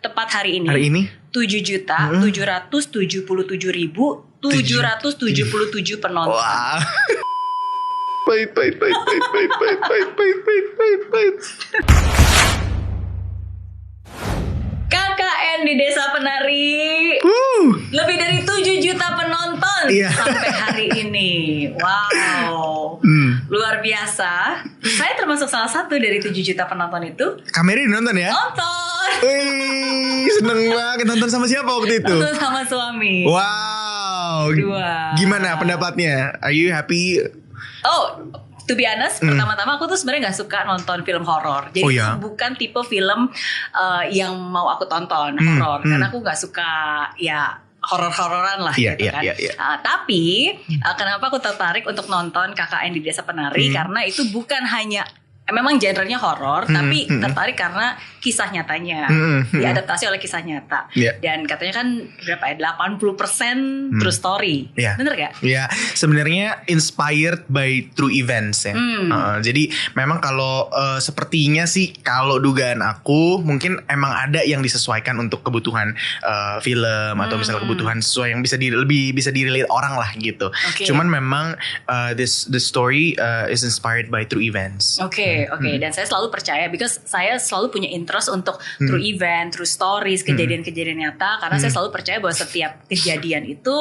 tepat hari ini. 7.777.777 penonton. Wah. Pahit. KKN di Desa Penari. Lebih dari 7 juta penonton sampai hari ini. Wow. Luar biasa. Saya termasuk salah satu dari 7 juta penonton itu. Kamera nonton ya? Nonton. Wih, seneng banget. Nonton sama siapa waktu itu? Nonton sama suami. Wow. Dua. Gimana pendapatnya? Are you happy? To be honest, pertama-tama aku tuh sebenarnya nggak suka nonton film horor. Jadi itu bukan tipe film yang mau aku tonton horor, karena aku nggak suka ya horor-hororan lah gitu kan. Tapi kenapa aku tertarik untuk nonton KKN di Desa Penari? Karena itu bukan hanya memang genrenya horor, tapi tertarik karena kisah nyatanya diadaptasi oleh kisah nyata. Dan katanya kan berapa ya, 80% true story. Bener gak? Sebenarnya inspired by true events ya. Jadi memang kalau sepertinya sih, kalau dugaan aku mungkin emang ada yang disesuaikan untuk kebutuhan film atau misalnya kebutuhan sesuai yang lebih bisa di-relate orang lah gitu. Cuman memang the story is inspired by true events. Dan saya selalu percaya, because saya selalu punya interest untuk true event, true stories, kejadian-kejadian nyata, karena saya selalu percaya bahwa setiap kejadian itu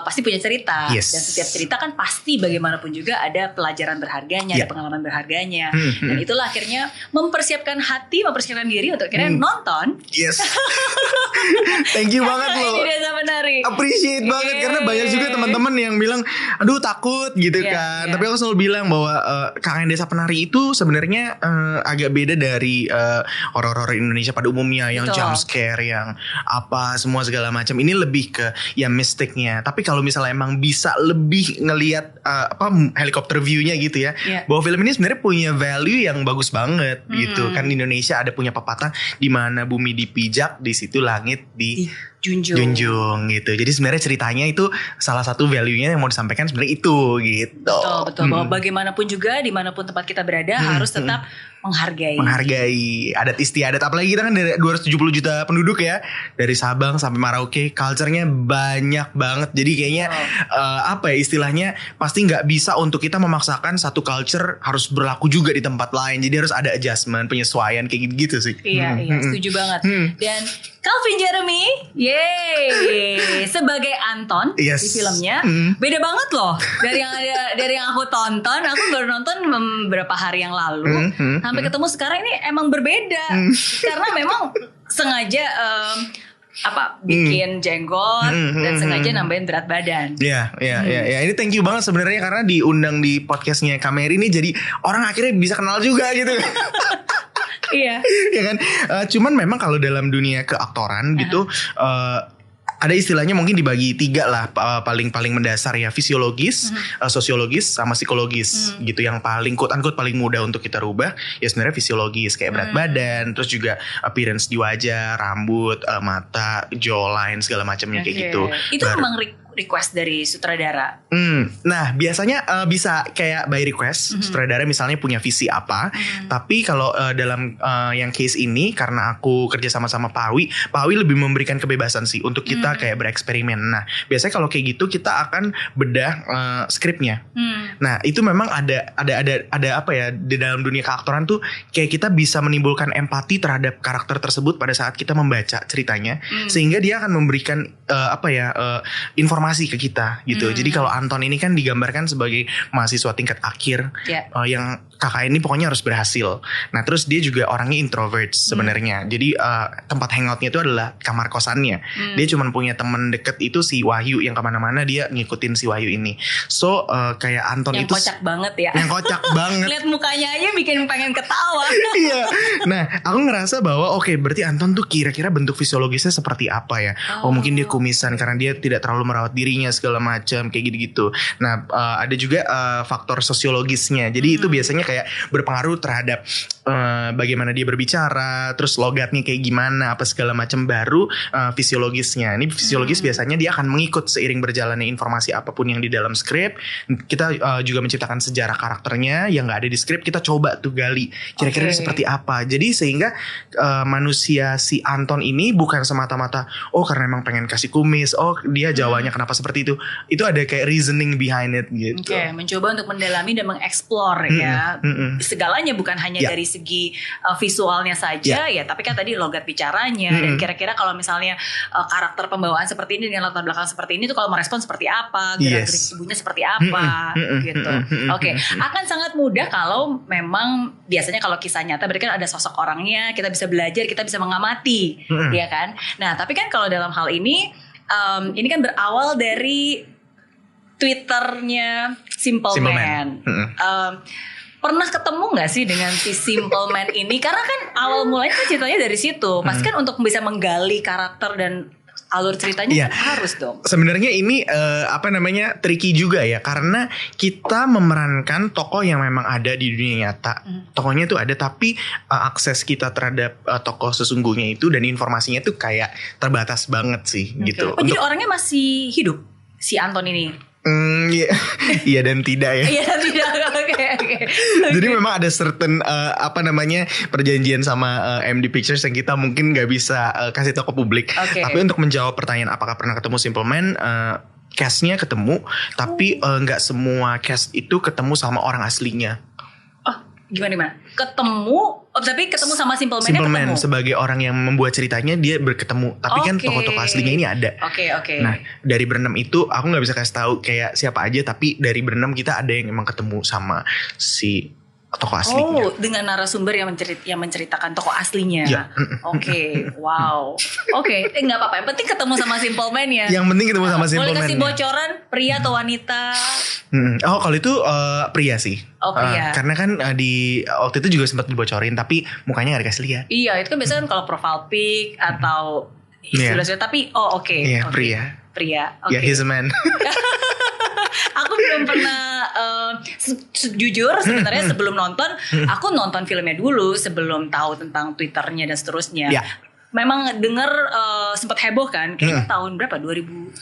pasti punya cerita, dan setiap cerita kan pasti bagaimanapun juga ada pelajaran berharganya, ada pengalaman berharganya, dan itulah akhirnya mempersiapkan hati, mempersiapkan diri untuk akhirnya nonton. Thank you banget loh. Appreciate banget, karena banyak juga teman-teman yang bilang, aduh takut gitu kan. Tapi aku selalu bilang bahwa KKN Desa Penari itu sebenarnya agak beda dari horor-horor Indonesia pada umumnya yang jump scare, yang apa semua segala macam. Ini lebih ke ya mistiknya. Tapi kalau misalnya emang bisa lebih ngelihat helikopter view-nya gitu ya, bahwa film ini sebenarnya punya value yang bagus banget gitu kan. Di Indonesia ada punya pepatah, di mana bumi dipijak, di situ langit junjung gitu. Jadi sebenarnya ceritanya itu salah satu value-nya yang mau disampaikan sebenarnya itu gitu. Betul. Bahwa bagaimanapun juga, dimanapun tempat kita berada harus tetap menghargai adat istiadat. Apalagi kita kan dari 270 juta penduduk ya, dari Sabang sampai Merauke, culture-nya banyak banget. Jadi kayaknya istilahnya pasti nggak bisa untuk kita memaksakan satu culture harus berlaku juga di tempat lain. Jadi harus ada adjustment, penyesuaian kayak gitu sih. Iya, setuju banget. Dan Calvin Jeremy, sebagai Anton di filmnya, beda banget loh dari yang aku tonton. Aku baru nonton beberapa hari yang lalu, sampai ketemu sekarang ini emang berbeda. Karena memang sengaja bikin jenggot dan sengaja nambahin berat badan. Ini thank you banget sebenarnya, karena diundang di podcastnya Kameri ini, jadi orang akhirnya bisa kenal juga gitu. Ya kan. Cuman memang kalau dalam dunia keaktoran gitu, ada istilahnya mungkin dibagi 3 lah, paling mendasar ya, fisiologis, sosiologis, sama psikologis gitu. Yang paling quote unquote paling mudah untuk kita rubah ya sebenarnya fisiologis, kayak berat badan, terus juga appearance di wajah, rambut, mata, jawline, segala macamnya kayak gitu. Itu memang request dari sutradara. Nah biasanya bisa kayak by request, sutradara misalnya punya visi apa. Tapi kalau dalam yang case ini, karena aku kerja sama Pak Awi lebih memberikan kebebasan sih untuk kita kayak bereksperimen. Nah biasanya kalau kayak gitu kita akan bedah skripnya. Nah itu memang ada apa ya, di dalam dunia keaktoran tuh kayak kita bisa menimbulkan empati terhadap karakter tersebut pada saat kita membaca ceritanya, sehingga dia akan memberikan informasi ke kita gitu. Jadi kalau Anton ini kan digambarkan sebagai mahasiswa tingkat akhir yang KKN ini pokoknya harus berhasil. Nah terus dia juga orangnya introvert sebenarnya. Jadi tempat hangoutnya itu adalah kamar kosannya. Dia cuma punya teman deket itu si Wahyu, yang kemana-mana dia ngikutin si Wahyu ini. So kayak Anton yang itu kocak banget ya. Yang kocak banget. Lihat mukanya aja bikin pengen ketawa. Iya. Nah aku ngerasa bahwa berarti Anton tuh kira-kira bentuk fisiologisnya seperti apa ya. Mungkin dia kumisan karena dia tidak terlalu merawat dirinya segala macam kayak gitu-gitu. Nah ada juga faktor sosiologisnya. Jadi itu biasanya kayak berpengaruh terhadap bagaimana dia berbicara, terus logatnya kayak gimana, apa segala macam. Baru fisiologisnya. Ini fisiologis biasanya dia akan mengikut seiring berjalannya informasi apapun yang di dalam skrip. Kita juga menciptakan sejarah karakternya yang nggak ada di skrip. Kita coba tuh gali kira-kira seperti apa. Jadi sehingga manusia si Anton ini bukan semata-mata karena emang pengen kasih kumis, dia Jawanya kenapa seperti itu. Itu ada kayak reasoning behind it gitu. Mencoba untuk mendalami dan mengeksplor ya. Segalanya bukan hanya dari segi visualnya saja ya, tapi kan tadi logat bicaranya dan kira-kira kalau misalnya karakter pembawaan seperti ini dengan latar belakang seperti ini tuh kalau merespon seperti apa, gerak-gerik tubuhnya seperti apa gitu. Akan sangat mudah kalau memang biasanya kalau kisah nyata berarti kan ada sosok orangnya, kita bisa belajar, kita bisa mengamati, ya kan. Nah, tapi kan kalau dalam hal ini kan berawal dari Twitternya Simple Man. Pernah ketemu gak sih dengan si Simple Man ini? Karena kan awal mulanya kan ceritanya dari situ. Pasti kan untuk bisa menggali karakter dan alur ceritanya kan harus dong. Sebenarnya ini tricky juga ya. Karena kita memerankan tokoh yang memang ada di dunia nyata. Tokohnya itu ada, tapi akses kita terhadap tokoh sesungguhnya itu dan informasinya itu kayak terbatas banget sih gitu. Jadi orangnya masih hidup si Anton ini? Iya dan tidak ya. Iya dan tidak. Oke. Jadi memang ada certain perjanjian sama MD Pictures yang kita mungkin nggak bisa kasih tahu ke publik. Tapi untuk menjawab pertanyaan apakah pernah ketemu Simple Man, castnya ketemu, tapi nggak semua cast itu ketemu sama orang aslinya. Gimana? Tapi ketemu sama Simple Man sebagai orang yang membuat ceritanya dia berketemu. Tapi kan tokoh-tokoh aslinya ini ada. Nah dari berenam itu aku gak bisa kasih tahu kayak siapa aja. Tapi dari berenam kita ada yang emang ketemu sama si tokoh aslinya. Dengan narasumber yang menceritakan tokoh aslinya. Wow. Gak apa-apa. Yang penting ketemu sama Simple Man ya. Yang penting ketemu sama Simple Man. Boleh kasih bocoran pria atau wanita? Kalau itu pria sih. Pria. Karena kan di waktu itu juga sempat dibocorin, tapi mukanya gak dikasih lihat. Iya, itu kan biasanya kalau profile pic atau istilah tapi pria. He's a man. Aku belum pernah jujur sebenarnya sebelum nonton aku nonton filmnya dulu sebelum tahu tentang Twitternya dan seterusnya. Memang dengar sempat heboh kan kayaknya tahun berapa 2019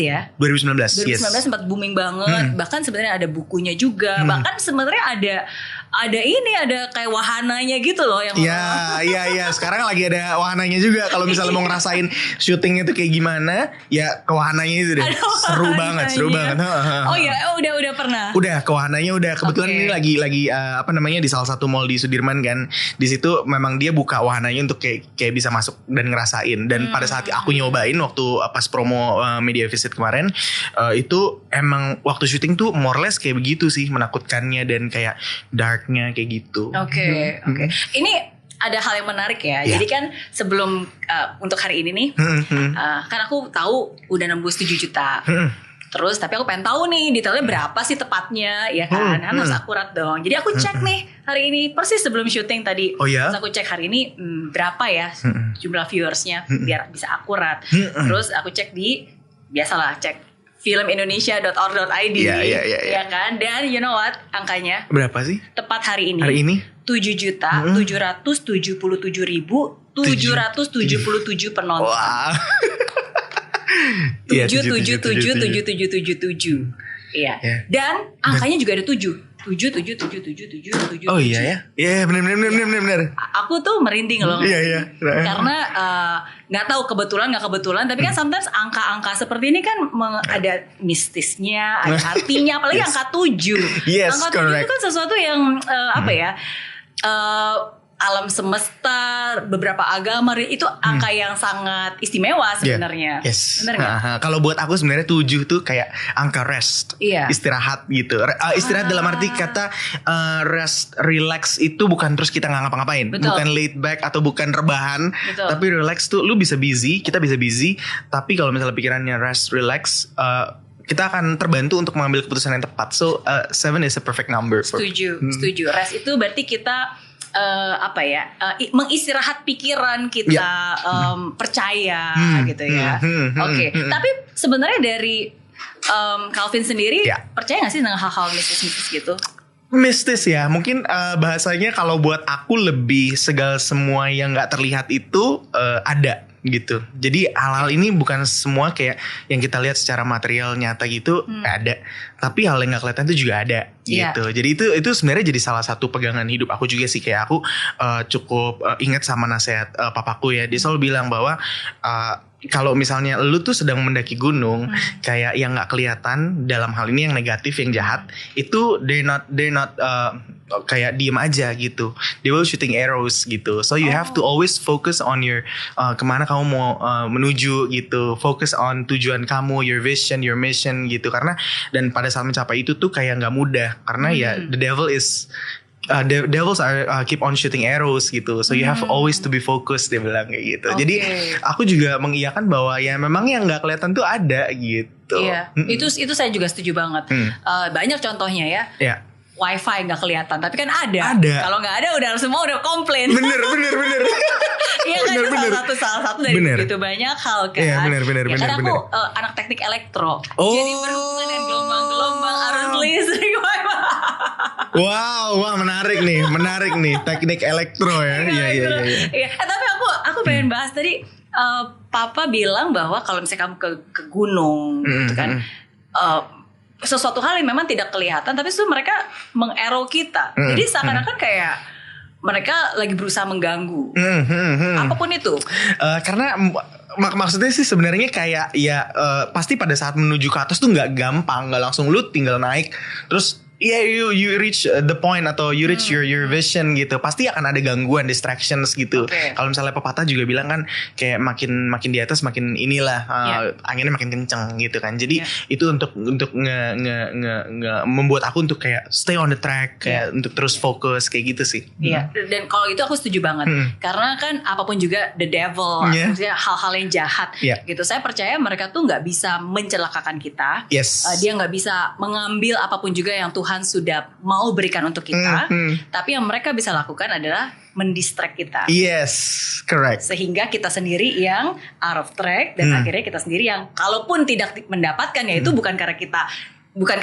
ya 2019 sempat booming banget. Bahkan sebenarnya ada bukunya juga. Bahkan sebenarnya ada kayak wahananya gitu loh yang Iya sekarang lagi ada wahananya juga. Kalau misalnya mau ngerasain syutingnya tuh kayak gimana ya ke wahananya itu deh. Seru banget. Udah pernah. Udah ke wahananya udah. Kebetulan ini lagi di salah satu mall di Sudirman kan. Di situ memang dia buka wahananya untuk kayak bisa masuk dan ngerasain. Dan pada saat aku nyobain waktu pas promo Media Visit kemarin, itu emang waktu syuting tuh more or less kayak begitu sih, menakutkannya dan kayak darknya kayak gitu. Oke. Ini ada hal yang menarik ya. Jadi kan sebelum untuk hari ini nih, kan aku tahu udah nembus 7 juta. Terus tapi aku pengen tahu nih detailnya berapa sih tepatnya, ya kan? Harus akurat dong. Jadi aku cek nih hari ini persis sebelum syuting tadi. Terus aku cek hari ini berapa ya jumlah viewersnya biar bisa akurat. Terus aku cek biasalah cek filmindonesia.or.id ya kan. Dan you know what angkanya? Berapa sih? Tepat hari ini. 7.777.777 penonton. Wow. 7777777. Iya. Dan angkanya juga ada 7. 7. Oh iya ya. Iya benar. Aku tuh merinding loh. Iya. Karena nggak tahu kebetulan nggak kebetulan, tapi kan sometimes angka-angka seperti ini kan ada mistisnya, ada artinya, apalagi angka 7. Angka 7 itu kan sesuatu yang alam semesta, beberapa agama itu angka yang sangat istimewa sebenarnya. Benar nggak? Kalau buat aku sebenarnya 7 tuh kayak angka rest, istirahat gitu. Istirahat dalam arti kata rest, relax itu bukan terus kita nggak ngapa-ngapain, bukan laid back atau bukan rebahan, tapi relax tuh lu bisa busy, kita bisa busy, tapi kalau misalnya pikirannya rest, relax, kita akan terbantu untuk mengambil keputusan yang tepat. So 7 is a perfect number. Setuju. Rest itu berarti kita mengistirahat pikiran kita, percaya gitu ya. Oke. Tapi sebenarnya dari Calvin sendiri percaya nggak sih dengan hal-hal mistis-mistis gitu? Mistis ya, mungkin bahasanya kalau buat aku lebih segala semua yang nggak terlihat itu ada gitu. Jadi hal-hal ini bukan semua kayak yang kita lihat secara material nyata gitu ada, tapi hal yang nggak kelihatan itu juga ada gitu. Jadi itu sebenarnya jadi salah satu pegangan hidup aku juga sih. Kayak aku cukup ingat sama nasihat papaku ya. Dia selalu bilang bahwa kalau misalnya lu tuh sedang mendaki gunung, kayak yang nggak kelihatan dalam hal ini yang negatif, yang jahat, itu they're not kayak diem aja gitu. They will shooting arrows gitu. So you have to always focus on your kemana kamu mau menuju gitu. Focus on tujuan kamu, your vision, your mission gitu. Karena dan pada saat mencapai itu tuh kayak nggak mudah. Karena ya the devils are keep on shooting arrows gitu. So you have always to be focused, dia bilang kayak gitu. Jadi aku juga mengiyakan bahwa ya memang yang nggak kelihatan tuh ada gitu. Iya. Itu saya juga setuju banget. Banyak contohnya ya. Iya. Wifi nggak kelihatan, tapi kan ada. Kalau nggak ada, udah semua udah komplain. Bener. Iya kan, itu salah satu dari begitu banyak hal kan. Iya, bener. Kan aku anak teknik elektro, jadi berhubungan dengan gelombang-gelombang arus listrik. Wah menarik nih teknik elektro ya. Iya. Tapi aku pengen bahas tadi. Papa bilang bahwa kalau misalnya kamu ke gunung, gitu kan. Sesuatu hal yang memang tidak kelihatan, tapi itu mereka meng-arrow kita. Jadi seakan-akan kayak mereka lagi berusaha mengganggu. Apapun itu. Karena maksudnya sih sebenarnya kayak ya pasti pada saat menuju ke atas tuh nggak gampang, nggak langsung lu tinggal naik terus you reach the point atau you reach your vision gitu. Pasti akan ada gangguan, distractions gitu. Kalau misalnya pepatah juga bilang kan kayak makin di atas makin inilah anginnya makin kenceng gitu kan. Jadi itu untuk membuat aku untuk kayak stay on the track, kayak untuk terus fokus kayak gitu sih. Iya. Dan kalau itu aku setuju banget. Karena kan apapun juga the devil, maksudnya hal-hal yang jahat gitu. Saya percaya mereka tuh nggak bisa mencelakakan kita. Dia nggak bisa mengambil apapun juga yang Tuhan sudah mau berikan untuk kita, tapi yang mereka bisa lakukan adalah mendistract kita. Yes, correct. Sehingga kita sendiri yang out of track dan akhirnya kita sendiri yang kalaupun tidak mendapatkan ya itu bukan karena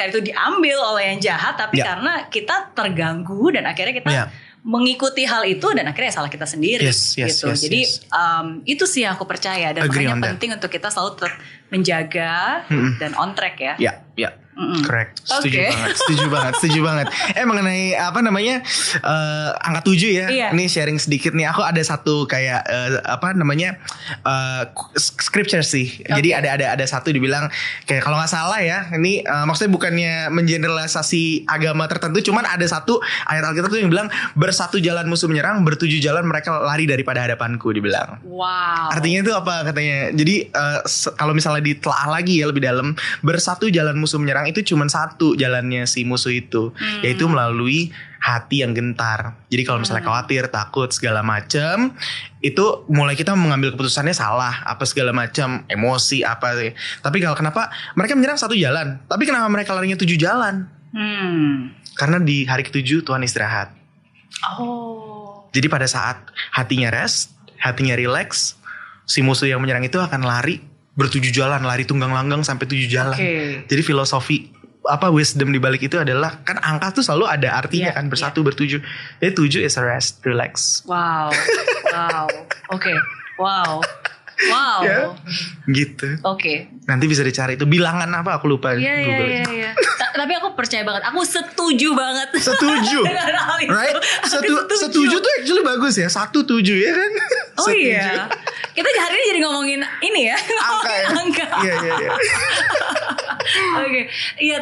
itu diambil oleh yang jahat, tapi karena kita terganggu dan akhirnya kita mengikuti hal itu dan akhirnya salah kita sendiri gitu. Jadi itu sih yang aku percaya dan makanya penting untuk kita selalu tetap menjaga dan on track ya. Correct. Setuju banget. Mengenai apa namanya angka 7 ya. Ini sharing sedikit nih. Aku ada satu kayak scripture sih. Jadi ada satu dibilang kayak kalau nggak salah ya. Ini maksudnya bukannya mengeneralisasi agama tertentu. Cuman ada satu ayat Alkitab tuh yang bilang bersatu jalan musuh menyerang, bertujuh jalan mereka lari daripada hadapanku, dibilang. Wow. Artinya itu apa katanya? Jadi kalau misalnya ditelaah lagi ya lebih dalam, bersatu jalan musuh menyerang itu cuma satu jalannya si musuh itu, yaitu melalui hati yang gentar. Jadi kalau misalnya khawatir, takut segala macam, itu mulai kita mengambil keputusannya salah, apa segala macam, emosi apa sih. Tapi kalau kenapa mereka menyerang satu jalan, tapi kenapa mereka larinya 7 jalan? Karena di hari ke-7 Tuhan istirahat. Jadi pada saat hatinya rest, hatinya relax, si musuh yang menyerang itu akan lari ber-7 jalan, lari tunggang langgang sampai 7 jalan. Jadi filosofi wisdom di balik itu adalah kan angka tuh selalu ada artinya kan, bersatu bertujuh. Jadi 7 is a rest, relax. Wow. Ya, gitu. Nanti bisa dicari itu bilangan apa aku lupa. Iya. Tapi aku percaya banget. Aku setuju banget. Setuju. Right? Setuju tuh actually bagus ya. 1-7 ya kan? Oh iya. Kita hari ini jadi ngomongin ini ya. Angka. Iya. Iya,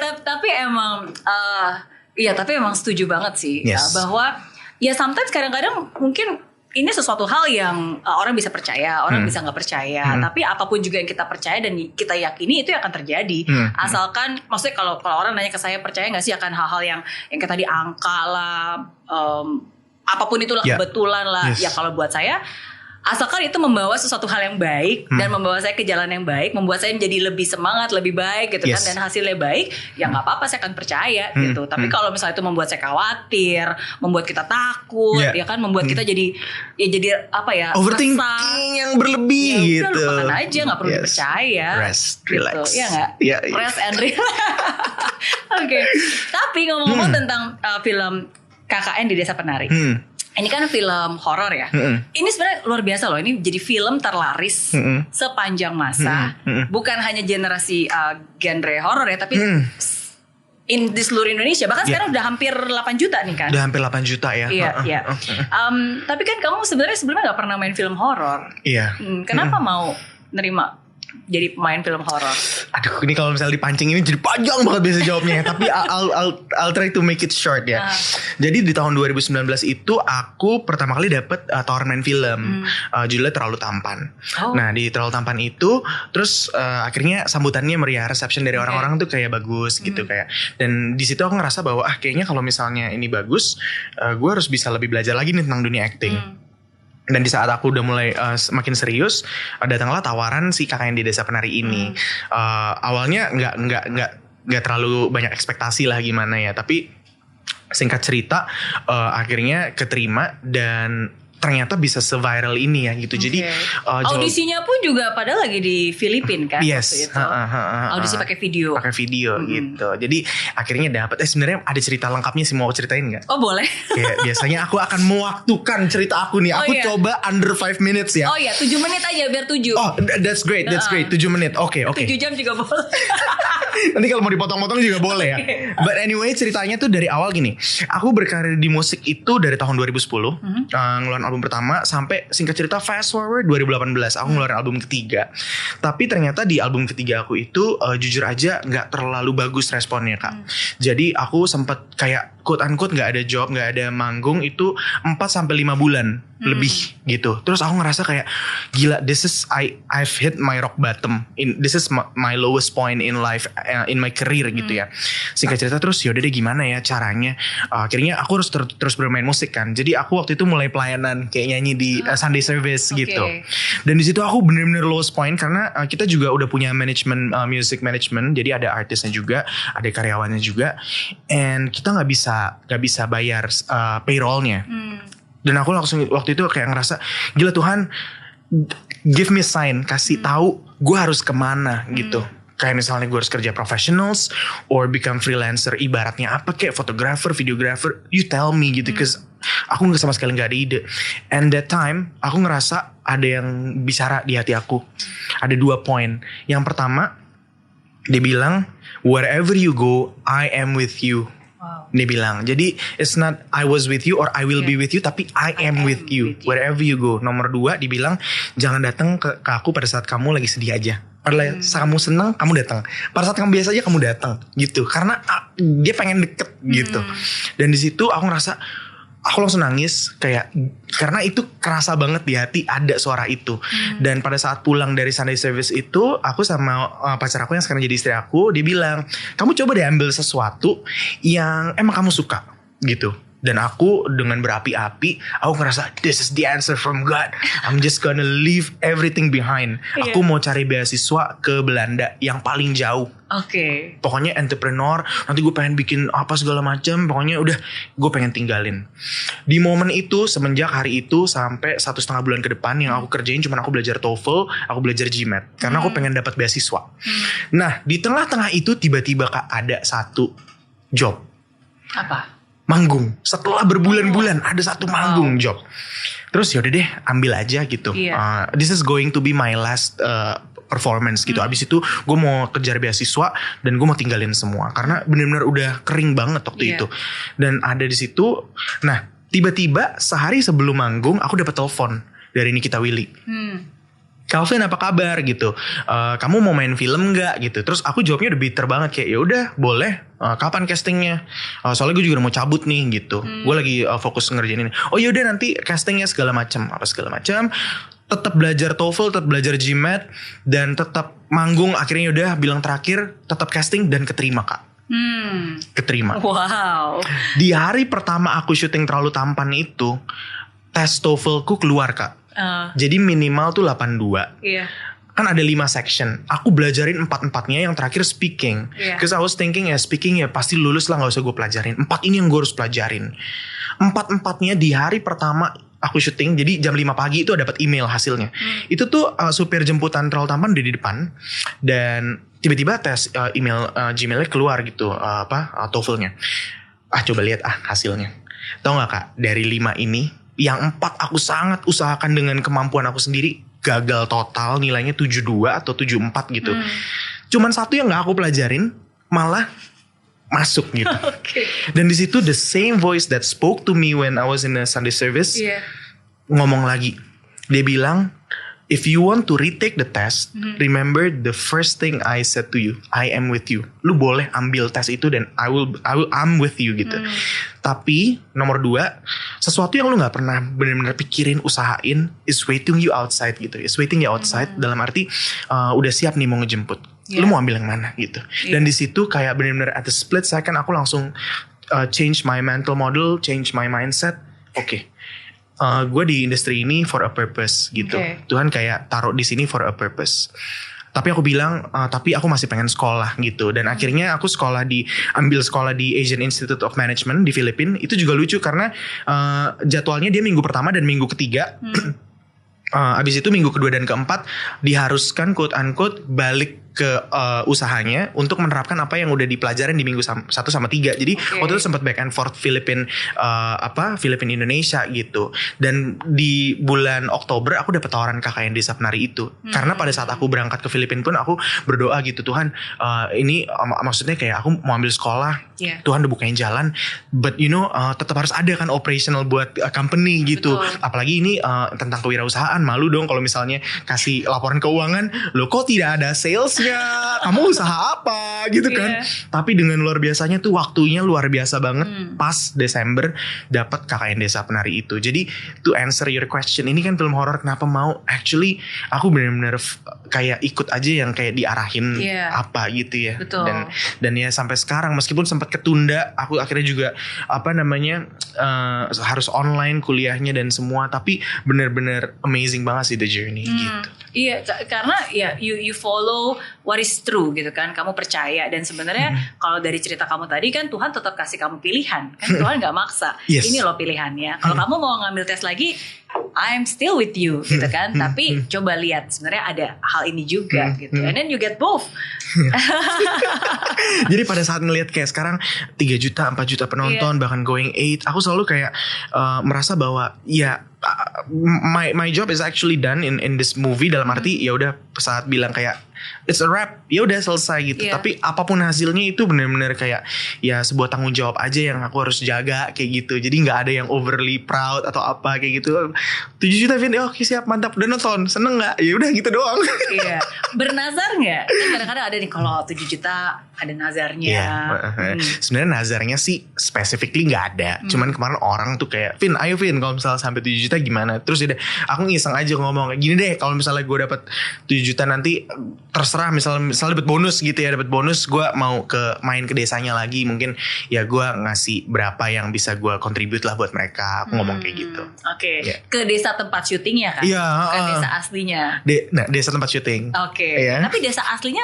tapi emang setuju banget sih. Bahwa ya sometimes kadang-kadang mungkin ini sesuatu hal yang orang bisa percaya, orang bisa nggak percaya. Tapi apapun juga yang kita percaya dan kita yakini itu akan terjadi. Asalkan, maksudnya kalau orang nanya ke saya, percaya nggak sih akan hal-hal yang kayak tadi angka lah, apapun itulah kebetulan lah. Ya kalau buat saya asalkan itu membawa sesuatu hal yang baik dan membawa saya ke jalan yang baik, membuat saya menjadi lebih semangat, lebih baik gitu kan, dan hasilnya baik, ya nggak apa-apa, saya akan percaya gitu. Tapi kalau misalnya itu membuat saya khawatir, membuat kita takut, ya kan, membuat kita jadi apa ya, overthinking yang berlebih ya, gitu. Udah lupakan aja, nggak perlu dipercaya. Rest, relax. Gitu. Ya nggak? Rest and relax. Oke. Tapi ngomong-ngomong tentang film KKN di Desa Penari. Ini kan film horor ya. Ini sebenarnya luar biasa loh. Ini jadi film terlaris sepanjang masa. Bukan hanya generasi genre horor ya, tapi di seluruh Indonesia. Bahkan sekarang udah hampir 8 juta nih kan. Udah hampir 8 juta ya. Iya. Tapi kan kamu sebenarnya sebelumnya gak pernah main film horor. Iya. Kenapa mau nerima jadi pemain film horor? Aduh, ini kalau misalnya dipancing ini jadi panjang banget biasa jawabnya. Tapi I'll try to make it short ya. Jadi di tahun 2019 itu aku pertama kali dapet tawaran main film. Judulnya Terlalu Tampan. Nah, di Terlalu Tampan itu terus akhirnya sambutannya meriah, reception dari orang-orang tuh kayak bagus gitu kayak. Dan di situ aku ngerasa bahwa kayaknya kalau misalnya ini bagus, gue harus bisa lebih belajar lagi nih tentang dunia acting. Dan di saat aku udah mulai semakin serius, datanglah tawaran si KKN di Desa Penari ini. Awalnya nggak terlalu banyak ekspektasi lah gimana ya, tapi singkat cerita akhirnya keterima dan ternyata bisa se-viral ini ya gitu. Jadi audisinya pun juga padahal lagi di Filipina kan. Yes. Audisi pakai video. Pakai video gitu. Jadi akhirnya dapet. Sebenarnya ada cerita lengkapnya sih, mau ceritain nggak? Oh boleh. Kayak biasanya aku akan mewaktukan cerita aku nih. Aku coba under 5 minutes ya. Oh iya, 7 menit aja biar 7. Oh that's great. 7 menit. Oke. 7 jam juga boleh. Nanti kalau mau dipotong-potong juga boleh ya. But anyway, ceritanya tuh dari awal gini. Aku berkarir di musik itu dari tahun 2010. Ngeluarin album pertama sampai singkat cerita fast forward 2018 aku ngeluarin album ketiga. Tapi ternyata di album ketiga aku itu jujur aja gak terlalu bagus responnya Kak. Jadi aku sempet kayak quote unquote gak ada job, gak ada manggung itu 4-5 bulan lebih gitu. Terus aku ngerasa kayak gila, I've hit my rock bottom. This is my lowest point in life, in my career gitu ya. Singkat cerita terus yaudah deh gimana ya caranya. Akhirnya aku harus terus bermain musik kan. Jadi aku waktu itu mulai pelayanan kayak nyanyi di Sunday service gitu. Dan di situ aku bener-bener lowest point karena kita juga udah punya manajemen, music management. Jadi ada artisnya juga, ada karyawannya juga. And kita nggak bisa bayar payrollnya. Dan aku langsung waktu itu kayak ngerasa gila Tuhan, give me sign, kasih tahu gue harus kemana gitu. Kayak misalnya gue harus kerja professionals or become freelancer, ibaratnya apa kayak fotografer, videographer, you tell me gitu. Cause aku sama sekali gak ada ide. And that time aku ngerasa ada yang bicara di hati aku. Ada 2 poin. Yang pertama dia bilang wherever you go I am with you. Dia bilang, jadi it's not I was with you or I will be with you, tapi I am with you wherever you go. Nomor 2 dibilang jangan datang ke aku pada saat kamu lagi sedih aja. Pada saat kamu senang kamu datang. Pada saat kamu biasa aja kamu datang gitu. Karena dia pengen deket gitu. Dan di situ aku ngerasa aku langsung nangis kayak karena itu kerasa banget di hati ada suara itu. Dan pada saat pulang dari Sunday service itu aku sama pacar aku yang sekarang jadi istri aku, dia bilang kamu coba deh ambil sesuatu yang emang kamu suka gitu. Dan aku dengan berapi-api aku ngerasa this is the answer from God. I'm just gonna leave everything behind. Aku mau cari beasiswa ke Belanda yang paling jauh. Pokoknya entrepreneur, nanti gue pengen bikin apa segala macam. Pokoknya udah gue pengen tinggalin. Di momen itu semenjak hari itu sampai 1,5 bulan ke depan yang aku kerjain cuman aku belajar TOEFL, aku belajar GMAT karena aku pengen dapat beasiswa. Nah di tengah-tengah itu tiba-tiba Kak ada satu job. Apa? Manggung. Setelah berbulan-bulan ada satu manggung job. Terus yaudah deh ambil aja gitu. This is going to be my last performance gitu. Abis itu gue mau kejar beasiswa dan gue mau tinggalin semua karena benar-benar udah kering banget waktu itu. Dan ada di situ. Nah tiba-tiba sehari sebelum manggung aku dapat telepon dari Nikita Willy. Calvin apa kabar gitu, kamu mau main film nggak gitu. Terus aku jawabnya udah bitter banget kayak ya udah boleh, kapan castingnya, soalnya gue juga udah mau cabut nih gitu. Gue lagi fokus ngerjain ini. Oh yaudah nanti castingnya segala macam tetap belajar TOEFL, tetap belajar GMAT dan tetap manggung. Akhirnya udah bilang terakhir tetap casting dan keterima Kak. Keterima. Wow. Di hari pertama aku syuting Terlalu Tampan itu tes TOEFL ku keluar Kak. Jadi minimal tuh 82. Iya. Kan ada 5 section. Aku belajarin 4-4-nya, yang terakhir speaking. Cause I was thinking speaking pasti lulus lah, gak usah gue pelajarin. 4 ini yang gue harus pelajarin. 4-4-nya di hari pertama aku syuting, jadi jam 5 pagi itu dapat email hasilnya. Itu tuh supir jemputan Terlalu Tampan udah di depan. Dan tiba-tiba tes email Gmailnya keluar gitu, TOEFL-nya. Coba lihat hasilnya. Tahu gak Kak, dari 5 ini, yang 4 aku sangat usahakan dengan kemampuan aku sendiri, gagal total, nilainya 72 atau 74 gitu. Cuman 1 yang gak aku pelajarin malah masuk gitu. Dan di situ the same voice that spoke to me when I was in a Sunday service ngomong lagi. Dia bilang, if you want to retake the test, remember the first thing I said to you, I am with you. Lu boleh ambil tes itu dan I'm with you gitu. Tapi nomor 2, sesuatu yang lu gak pernah benar-benar pikirin, usahain, is waiting you outside gitu. Is waiting you outside dalam arti udah siap nih mau ngejemput. Lu mau ambil yang mana gitu. Dan di situ kayak benar-benar at the split second aku langsung change my mental model, change my mindset. Oke. Gue di industri ini for a purpose gitu. Tuhan kayak taruh di sini for a purpose. Tapi aku bilang, tapi aku masih pengen sekolah gitu. Dan akhirnya aku ambil sekolah di Asian Institute of Management di Filipina. Itu juga lucu karena jadwalnya dia minggu pertama dan minggu ketiga. Abis itu minggu kedua dan keempat diharuskan quote unquote balik ke usahanya untuk menerapkan apa yang udah dipelajarin di minggu 1 sama 3. Jadi waktu itu sempat back and forth Filipina Indonesia gitu. Dan di bulan Oktober aku dapat tawaran KKN Desa Penari itu. Karena pada saat aku berangkat ke Filipina pun aku berdoa gitu, Tuhan ini maksudnya kayak aku mau ambil sekolah, Tuhan udah bukain jalan, but tetap harus ada kan operational buat company gitu. Apalagi ini tentang kewirausahaan, malu dong kalau misalnya kasih laporan keuangan, loh kok tidak ada sales, kamu usaha apa gitu kan. Tapi dengan luar biasanya tuh waktunya luar biasa banget. Pas Desember dapat KKN Desa Penari itu. Jadi to answer your question, ini kan film horor kenapa mau, actually aku benar-benar kayak ikut aja yang kayak diarahin apa gitu ya. Dan ya sampai sekarang meskipun sempat ketunda, aku akhirnya juga harus online kuliahnya dan semua, tapi benar-benar amazing banget sih the journey gitu. Iya, karena ya you follow what is true gitu kan. Kamu percaya, dan sebenarnya kalau dari cerita kamu tadi kan Tuhan tetap kasih kamu pilihan kan. Tuhan gak maksa. Ini loh pilihannya. Kalau kamu mau ngambil tes lagi, I'm still with you gitu kan. Tapi coba lihat sebenarnya ada hal ini juga gitu. And then you get both. Jadi pada saat ngelihat kayak sekarang 3 juta, 4 juta penonton, bahkan going 8, aku selalu kayak merasa bahwa my job is actually done in this movie. Dalam arti ya udah saat bilang kayak it's a wrap, ya udah selesai gitu. Tapi apapun hasilnya itu benar-benar kayak ya sebuah tanggung jawab aja yang aku harus jaga kayak gitu. Jadi nggak ada yang overly proud atau apa kayak gitu. 7 juta Vin, oke siap, mantap, udah nonton, seneng nggak? Ya udah gitu doang. Bernazar nggak? Kan kadang-kadang ada nih kalau 7 juta ada nazarnya. Sebenarnya nazarnya sih specifically nggak ada. Cuman kemarin orang tuh kayak, Vin, ayo Vin, kalau misalnya sampai 7 juta gimana? Terus udah aku ngiseng aja ngomong gini deh, kalau misalnya gue dapat 7 juta nanti terserah, misalnya dapat bonus gitu ya, dapat bonus gue mau main ke desanya lagi, mungkin ya gue ngasih berapa yang bisa gue contribute lah buat mereka. Aku ngomong kayak gitu. Ke desa tempat syutingnya kan? Ke desa aslinya. Desa tempat syuting. Tapi desa aslinya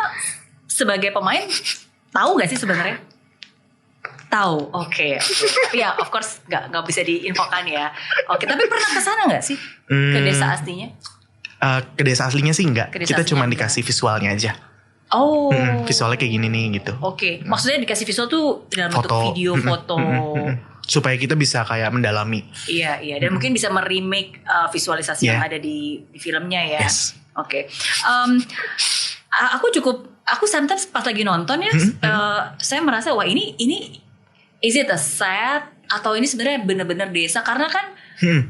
sebagai pemain tahu gak sih sebenarnya? Tahu, oke. Tapi ya of course nggak bisa diinfokan ya. Tapi pernah kesana nggak sih ke desa aslinya? Ke desa aslinya sih enggak. Kita cuma dikasih visualnya aja. Visualnya kayak gini nih gitu. Maksudnya dikasih visual tuh dalam bentuk video, foto. Supaya kita bisa kayak mendalami. Iya. Dan mungkin bisa meremake visualisasi yang ada di filmnya ya. Aku sometimes pas lagi nonton ya, saya merasa wah ini is it a set atau ini sebenarnya benar-benar desa, karena kan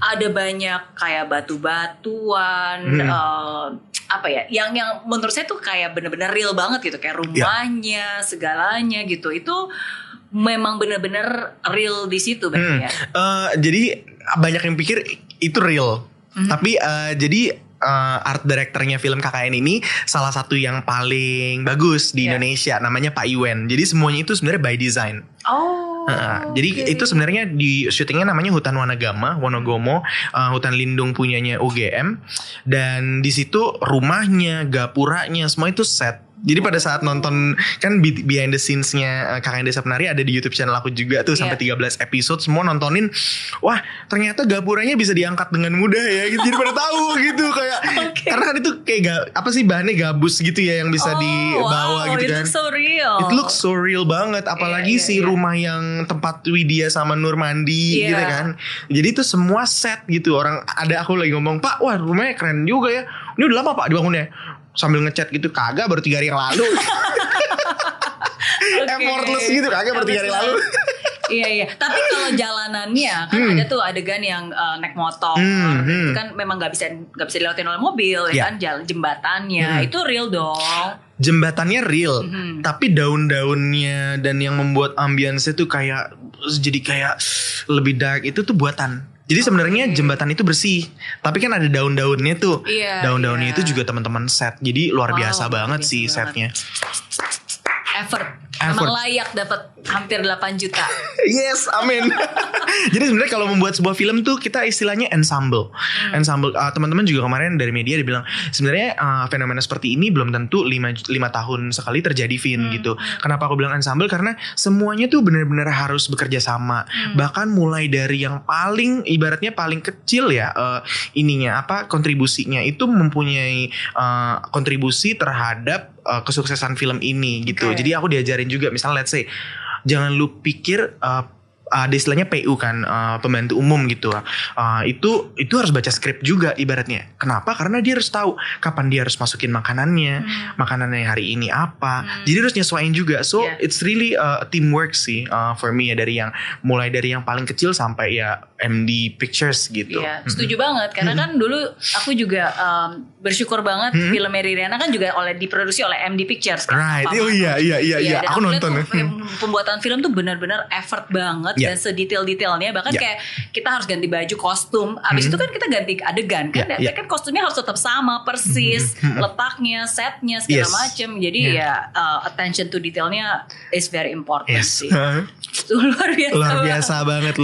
ada banyak kayak batu-batuan, yang menurut saya tuh kayak benar-benar real banget gitu, kayak rumahnya, segalanya gitu. Itu memang benar-benar real di situ berarti ya. Jadi banyak yang pikir itu real, tapi jadi art directornya film KKN ini salah satu yang paling bagus di Indonesia, namanya Pak Iwen. Jadi semuanya itu sebenarnya by design. Jadi itu sebenarnya di syutingnya namanya Hutan Wonogomo, hutan lindung punyanya UGM, dan di situ rumahnya, gapuranya semua itu set. Jadi pada saat nonton kan behind the scenes-nya Kakak Desa Penari ada di YouTube channel aku juga tuh sampai 13 episode, semua nontonin. Wah, ternyata gapuranya bisa diangkat dengan mudah ya gitu. Jadi pada tahu gitu kayak karena kan itu kayak bahannya gabus gitu ya yang bisa dibawa gitu kan. It looks so real. It looks so real banget, apalagi rumah yang tempat Widya sama Nur mandi gitu kan. Jadi itu semua set gitu. Aku lagi ngomong, "Pak, wah rumahnya keren juga ya. Ini udah lama Pak dibangunnya?" Sambil ngechat gitu, "Kagak, baru 3 hari yang lalu." Effortless gitu, "Kagak, baru 3 hari lalu." Iya. Tapi kalau jalanannya kan ada tuh adegan yang naik motor, itu kan memang nggak bisa dilewatin oleh mobil, ya kan, jembatannya itu real dong. Jembatannya real, tapi daun-daunnya dan yang membuat ambience itu kayak jadi kayak lebih dark itu tuh buatan. Jadi sebenarnya jembatan itu bersih, tapi kan ada daun-daunnya tuh. Daun-daunnya itu juga teman-teman set. Jadi luar biasa banget sih setnya. Effort. Memang layak dapat hampir 8 juta. Yes, amin. Jadi sebenarnya kalau membuat sebuah film tuh kita istilahnya ensemble. Teman-teman juga kemarin dari media dibilang sebenarnya fenomena seperti ini belum tentu 5 tahun sekali terjadi, Vin, gitu. Kenapa aku bilang ensemble? Karena semuanya tuh benar-benar harus bekerja sama. Bahkan mulai dari yang ibaratnya paling kecil ya, kontribusinya itu mempunyai kontribusi terhadap kesuksesan film ini gitu. Jadi aku diajarin juga, misalnya let's say jangan lu pikir ada istilahnya PU kan, pembantu umum gitu. Itu harus baca skrip juga ibaratnya. Kenapa? Karena dia harus tahu kapan dia harus masukin makanannya hari ini apa. Jadi harus nyesuaiin juga. So it's really teamwork sih for me ya, mulai dari yang paling kecil sampai ya MD Pictures gitu. Iya, setuju banget. Karena kan dulu aku juga bersyukur banget film Mary Riana kan juga diproduksi oleh MD Pictures kan. Right. Iya. Aku nonton. Pembuatan film tuh benar-benar effort banget. Dan sedetail-detailnya, bahkan kayak kita harus ganti baju, kostum. Abis itu kan kita ganti adegan kan, kan kostumnya harus tetap sama persis, letaknya, setnya segala macem. Jadi attention to detailnya is very important sih. Luar biasa banget.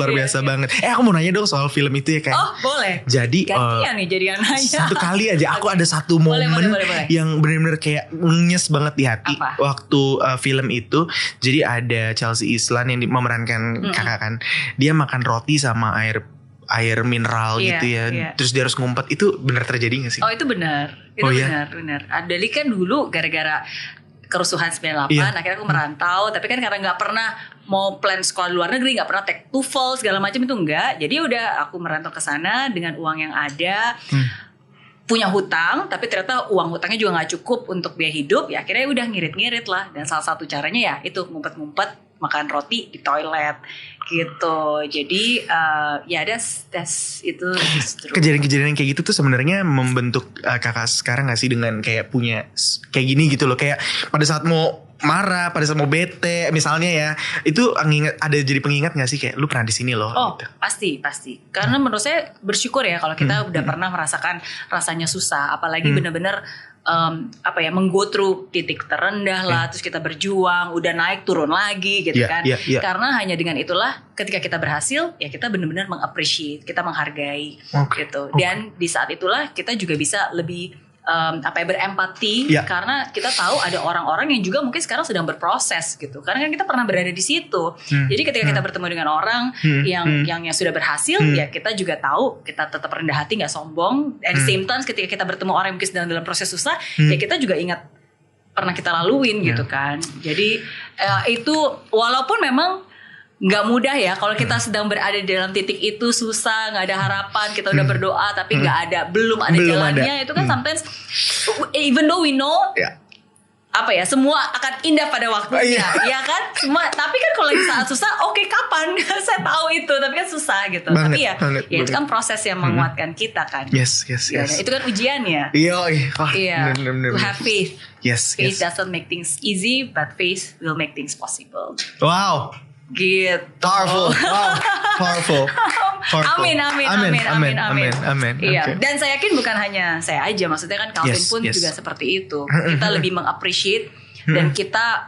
Aku mau nanya dong soal film itu ya kayak. Oh boleh. Jadi gantian nih jadi yang nanya. Satu kali aja aku ada satu momen yang benar-benar kayak nyes banget di hati. Waktu film itu, jadi ada Chelsea Islan yang memerankan kakak kan, dia makan roti sama air mineral gitu ya. Terus dia harus ngumpet. Itu benar terjadi gak sih? Oh itu benar. Itu benar. Adeli kan dulu gara-gara kerusuhan 98 akhirnya aku merantau, tapi kan karena gak pernah mau plan sekolah luar negeri, gak pernah take TOEFL segala macam itu enggak. Jadi udah aku merantau ke sana dengan uang yang ada. Punya hutang, tapi ternyata uang hutangnya juga gak cukup untuk biaya hidup. Ya akhirnya udah ngirit-ngirit lah. Dan salah satu caranya ya itu ngumpet-ngumpet makan roti di toilet gitu. Jadi that's itu kejadian-kejadian kayak gitu tuh sebenarnya membentuk kakak sekarang gak sih, dengan kayak punya kayak gini gitu loh. Kayak pada saat mau marah, pada saat mau bete misalnya ya, itu ada jadi pengingat gak sih kayak lu pernah di sini loh? Gitu. Pasti. Karena menurut saya bersyukur ya kalau kita udah pernah merasakan rasanya susah, apalagi benar-benar menggo through titik terendah lah, terus kita berjuang, udah naik turun lagi gitu kan. Karena hanya dengan itulah ketika kita berhasil ya kita benar-benar mengappreciate, kita menghargai gitu. Dan di saat itulah kita juga bisa lebih berempati karena kita tahu ada orang-orang yang juga mungkin sekarang sedang berproses gitu. Karena kan kita pernah berada di situ. Jadi ketika kita bertemu dengan orang yang sudah berhasil, ya kita juga tahu kita tetap rendah hati, nggak sombong. At the same time ketika kita bertemu orang yang mungkin sedang dalam proses susah, ya kita juga ingat pernah kita laluin gitu kan. Jadi itu walaupun memang nggak mudah ya kalau kita sedang berada di dalam titik itu, susah, nggak ada harapan, kita udah berdoa tapi belum ada jalannya. Itu kan sometimes even though we know semua akan indah pada waktunya, ya kan? Semua, tapi kan kalau lagi saat susah, kapan? Saya tahu itu, tapi kan susah gitu. Tapi ya itu kan proses yang menguatkan kita kan. Yes. Ya, itu kan ujiannya. Iya. To have faith. Faith doesn't make things easy, but faith will make things possible. Wow. Gitu. Powerful. Amin. Iya. Okay. Dan saya yakin bukan hanya saya aja, maksudnya kan Calvin pun juga seperti itu. Kita lebih mengappreciate dan kita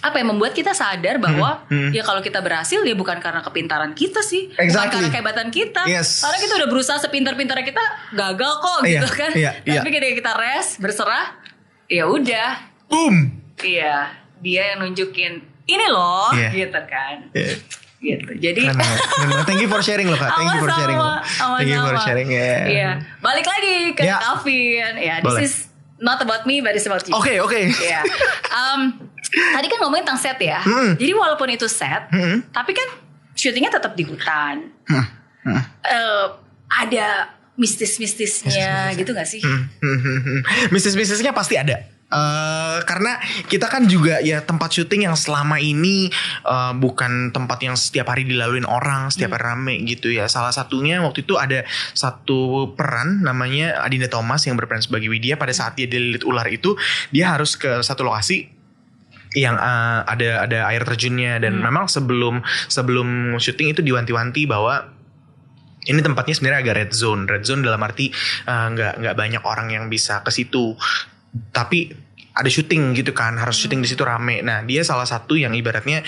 apa yang membuat kita sadar bahwa ya kalau kita berhasil ya bukan karena kepintaran kita sih, bukan karena kehebatan kita, karena kita udah berusaha sepintar-pintarnya kita gagal kok gitu kan. Tapi ketika kita rest, berserah, ya udah, boom. Iya, dia yang nunjukin ini loh, gitu kan. Gitu. Jadi thank you for sharing loh Kak. Thank you for sharing. Thank you for sharing. Iya. Balik lagi ke Calvin. Ya, this is not about me, but it's about you. Oke. Iya. Tadi kan ngomongin tentang set ya. Jadi walaupun itu set, tapi kan syutingnya tetap di hutan. Ada mistis-mistisnya gitu gak sih? Mistis-mistisnya pasti ada. Karena kita kan juga ya tempat syuting yang selama ini bukan tempat yang setiap hari dilaluin orang, setiap hari rame gitu ya. Salah satunya waktu itu ada satu peran namanya Adinda Thomas yang berperan sebagai Widya. Pada saat dia dililit ular itu, dia harus ke satu lokasi yang ada air terjunnya, dan memang sebelum syuting itu diwanti-wanti bahwa ini tempatnya sebenarnya agak red zone dalam arti nggak banyak orang yang bisa ke situ. Tapi ada syuting gitu kan, harus syuting di situ rame. Nah, dia salah satu yang ibaratnya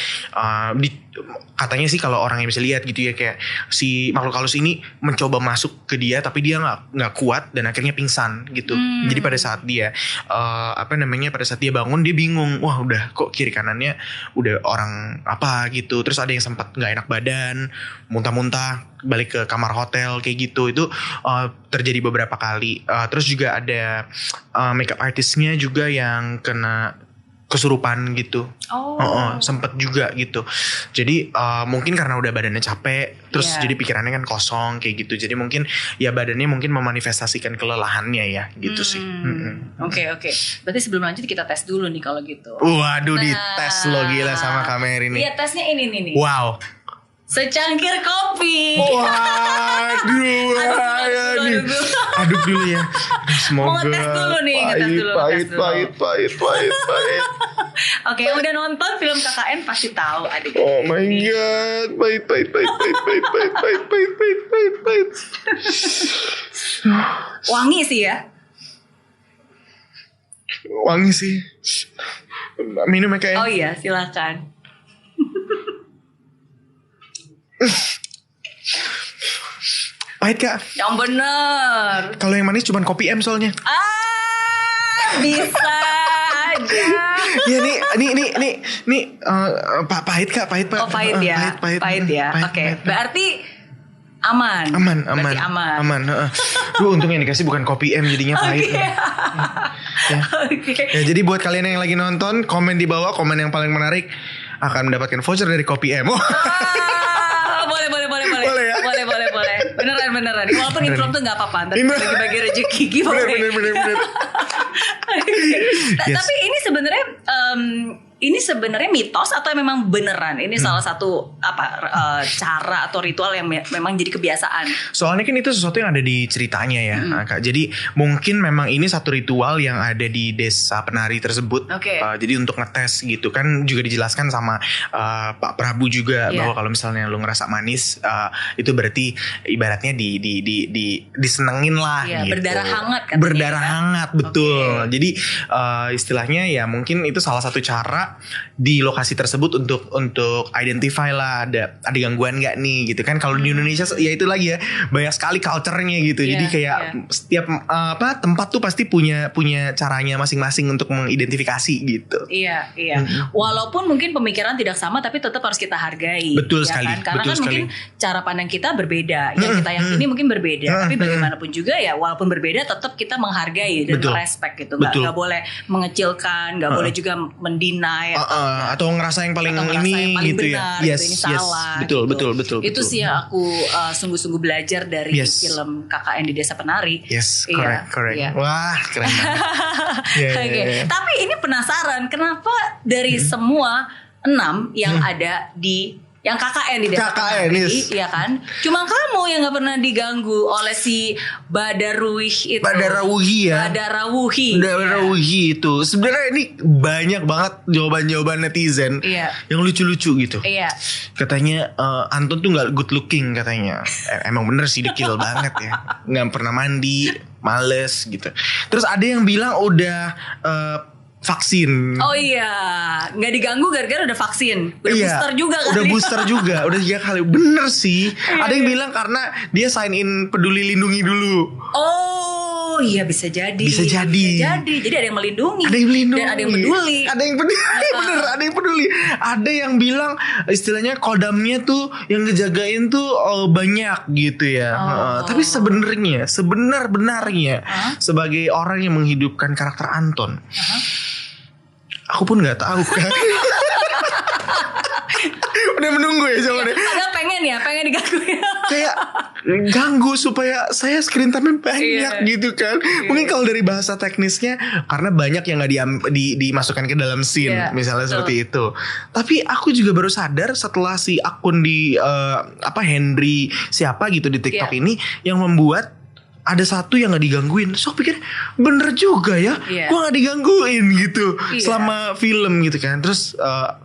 katanya sih kalau orang yang bisa lihat gitu ya, kayak si makhluk halus ini mencoba masuk ke dia tapi dia nggak kuat dan akhirnya pingsan gitu. Jadi pada saat dia pada saat dia bangun dia bingung, wah udah kok kiri kanannya udah orang apa gitu. Terus ada yang sempat nggak enak badan, muntah-muntah, balik ke kamar hotel kayak gitu. Itu terjadi beberapa kali. Terus juga ada makeup artistnya juga yang kena kesurupan gitu. Sempet juga gitu. Jadi mungkin karena udah badannya capek, terus jadi pikirannya kan kosong kayak gitu. Jadi mungkin ya badannya mungkin memanifestasikan kelelahannya ya gitu sih. Oke. Berarti sebelum lanjut kita tes dulu nih kalau gitu. Waduh, dites lo gila sama kamera ini. Iya, tesnya ini nih. Wow. Secangkir kopi. Waduh. Aduk dulu ya. Semoga. Mau ngetes dulu nih. Pahit. Oke, yang udah nonton film KKN pasti tahu adik. Oh my god. Pahit. Wangi sih ya. Wangi sih. Minum ya kayak. Oh iya, silakan. Pahit Kak. Yang bener. Kalau yang manis cuma kopi M soalnya. Bisa aja. Ya nih pahit Kak, pahit Pak. Oh pahit ya. Pahit ya. Oke. Berarti aman. Berarti aman. Duh, untungnya dikasih bukan kopi M jadinya pahit. Ya, jadi buat kalian yang lagi nonton, komen di bawah, komen yang paling menarik akan mendapatkan voucher dari kopi M. Boleh ya? Boleh. Beneran. Walaupun impromptu gak apa-apa. Ntar bagi-bagi rezeki gimana. Bener. Tapi ini sebenarnya ini sebenarnya mitos atau memang beneran? Ini salah satu cara atau ritual yang memang jadi kebiasaan. Soalnya kan itu sesuatu yang ada di ceritanya ya, Kak. Jadi mungkin memang ini satu ritual yang ada di desa penari tersebut. Jadi untuk ngetes gitu kan juga dijelaskan sama Pak Prabu juga bahwa kalau misalnya lu ngerasa manis itu berarti ibaratnya disenengin lah gitu. Berdarah hangat katanya. Berdarah hangat, betul. Jadi istilahnya ya mungkin itu salah satu cara di lokasi tersebut untuk identify lah ada gangguan nggak nih gitu kan. Kalau di Indonesia ya itu lagi ya, banyak sekali culture-nya gitu. Jadi kayak setiap tempat tuh pasti punya caranya masing-masing untuk mengidentifikasi gitu. Iya. Walaupun mungkin pemikiran tidak sama tapi tetap harus kita hargai. Betul sekali. Kan? Karena mungkin cara pandang kita berbeda. Yang kita yakini mungkin berbeda. Tapi bagaimanapun juga ya walaupun berbeda tetap kita menghargai dan merespek gitu. Nggak boleh mengecilkan, nggak boleh juga mendinai atau ngerasa yang paling ini paling gitu benar, ya. ini salah. Betul. Itu sih yang aku sungguh-sungguh belajar dari film KKN di Desa Penari. Correct. Wah, keren banget. Tapi ini penasaran kenapa dari semua 6 yang ada di yang KKN di Desa Penari, iya kan? Cuma kamu yang nggak pernah diganggu oleh si Badarawuhi itu. Badarawuhi itu. Sebenarnya ini banyak banget jawaban netizen yang lucu-lucu gitu. Katanya Anton tuh nggak good looking katanya. Emang bener sih, dekil banget ya. Nggak pernah mandi, males gitu. Terus ada yang bilang udah vaksin. Oh iya, nggak diganggu gara-gara udah vaksin, udah booster juga kali. Udah booster juga, udah 3 kali. Bener sih. Ada yang bilang karena dia sign in Peduli Lindungi dulu. Oh iya, bisa jadi. Bisa jadi. Jadi ada yang melindungi. Ada yang melindungi. Dan ada yang peduli. Ada yang peduli. Bener, ada yang peduli. Ada yang bilang istilahnya kodamnya tuh yang ngejagain tuh banyak gitu ya. Tapi sebenarnya sebenar-benarnya sebagai orang yang menghidupkan karakter Anton, aku pun nggak tahu kan. Udah menunggu ya coba deh. Padahal pengen digangguin. Kayak ganggu supaya saya screen time banyak gitu kan. Mungkin kalau dari bahasa teknisnya karena banyak yang nggak dimasukkan ke dalam scene, misalnya seperti itu. Tapi aku juga baru sadar setelah si akun di Henry siapa gitu di TikTok ini yang membuat ada satu yang gak digangguin. So aku pikir bener juga ya, gue gak digangguin gitu selama film gitu kan. Terus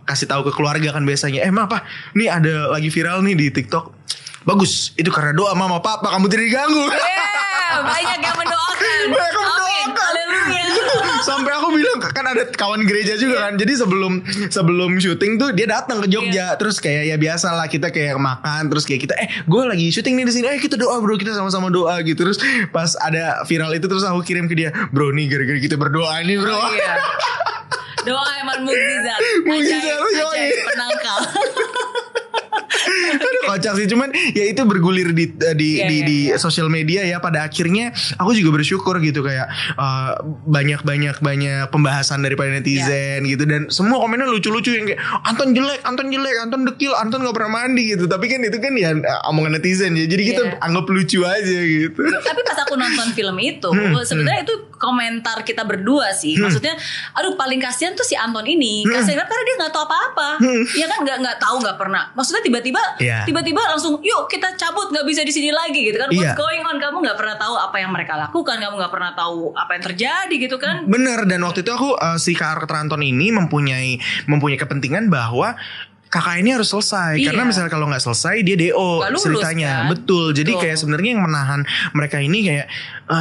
kasih tahu ke keluarga kan biasanya, emang apa nih ada lagi viral nih di TikTok. Bagus, itu karena doa mama papa kamu tidak diganggu. Banyak yang mendoakan. Banyak yang mendoakan. Sampai aku bilang, kan ada kawan gereja juga kan. Jadi sebelum syuting tuh dia datang ke Jogja. Terus kayak ya biasa lah kita kayak makan. Terus kayak kita gue lagi syuting nih di sini. Kita doa bro, kita sama-sama doa gitu. Terus pas ada viral itu terus aku kirim ke dia, bro nih gara-gara kita berdoa nih bro. Doa emang mukjizat. Ajaib penangkal. Aduh kocak sih, cuman ya itu bergulir di sosial media ya. Pada akhirnya aku juga bersyukur gitu kayak banyak pembahasan daripada netizen gitu, dan semua komennya lucu-lucu yang kayak Anton jelek, Anton dekil, Anton gak pernah mandi gitu. Tapi kan itu kan ya omongan netizen ya, jadi kita anggap lucu aja gitu. Tapi pas aku nonton film itu sebenarnya itu komentar kita berdua sih. Maksudnya aduh paling kasihan tuh si Anton ini. Kasihan karena dia gak tahu apa-apa. Ya kan gak tahu, gak pernah. Maksudnya tiba-tiba langsung yuk kita cabut, nggak bisa di sini lagi gitu kan. What's going on, kamu nggak pernah tahu apa yang mereka lakukan, kamu nggak pernah tahu apa yang terjadi gitu kan. Bener. Dan waktu itu aku si karakter Anton ini mempunyai kepentingan bahwa kakak ini harus selesai. Karena misalnya kalau gak selesai dia DO ceritanya kan? Betul. Jadi kayak sebenarnya yang menahan mereka ini kayak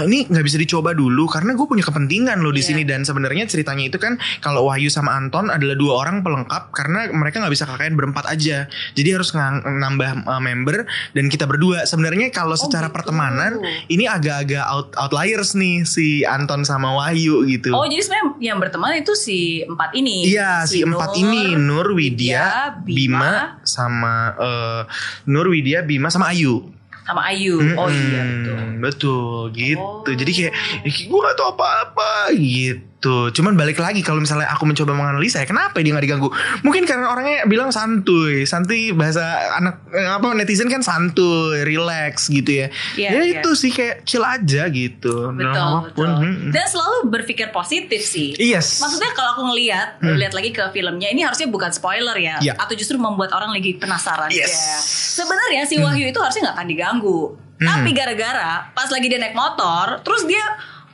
ini gak bisa dicoba dulu karena gue punya kepentingan loh di sini. Dan sebenarnya ceritanya itu kan kalau Wahyu sama Anton adalah 2 orang pelengkap karena mereka gak bisa KKN berempat aja. Jadi harus nambah member dan kita berdua. Sebenarnya kalau secara pertemanan ini agak-agak outliers nih si Anton sama Wahyu gitu. Oh jadi sebenarnya yang berteman itu si 4 ini. Iya si 4 ini, Nur, Widya, Bima sama Nur, Widya, Bima sama Ayu. Oh iya betul gitu. Jadi kayak gue gak tahu apa-apa gitu. Cuman balik lagi kalau misalnya aku mencoba menganalisa ya kenapa dia gak diganggu. Mungkin karena orangnya bilang santuy bahasa anak netizen kan santuy, relax gitu ya. Itu sih kayak chill aja gitu. Betul. Dan selalu berpikir positif sih. Maksudnya kalau aku lihat lagi ke filmnya, ini harusnya bukan spoiler ya. Atau justru membuat orang lagi penasaran. Sebenarnya si Wahyu itu harusnya gak akan diganggu. Tapi gara-gara pas lagi dia naik motor, terus dia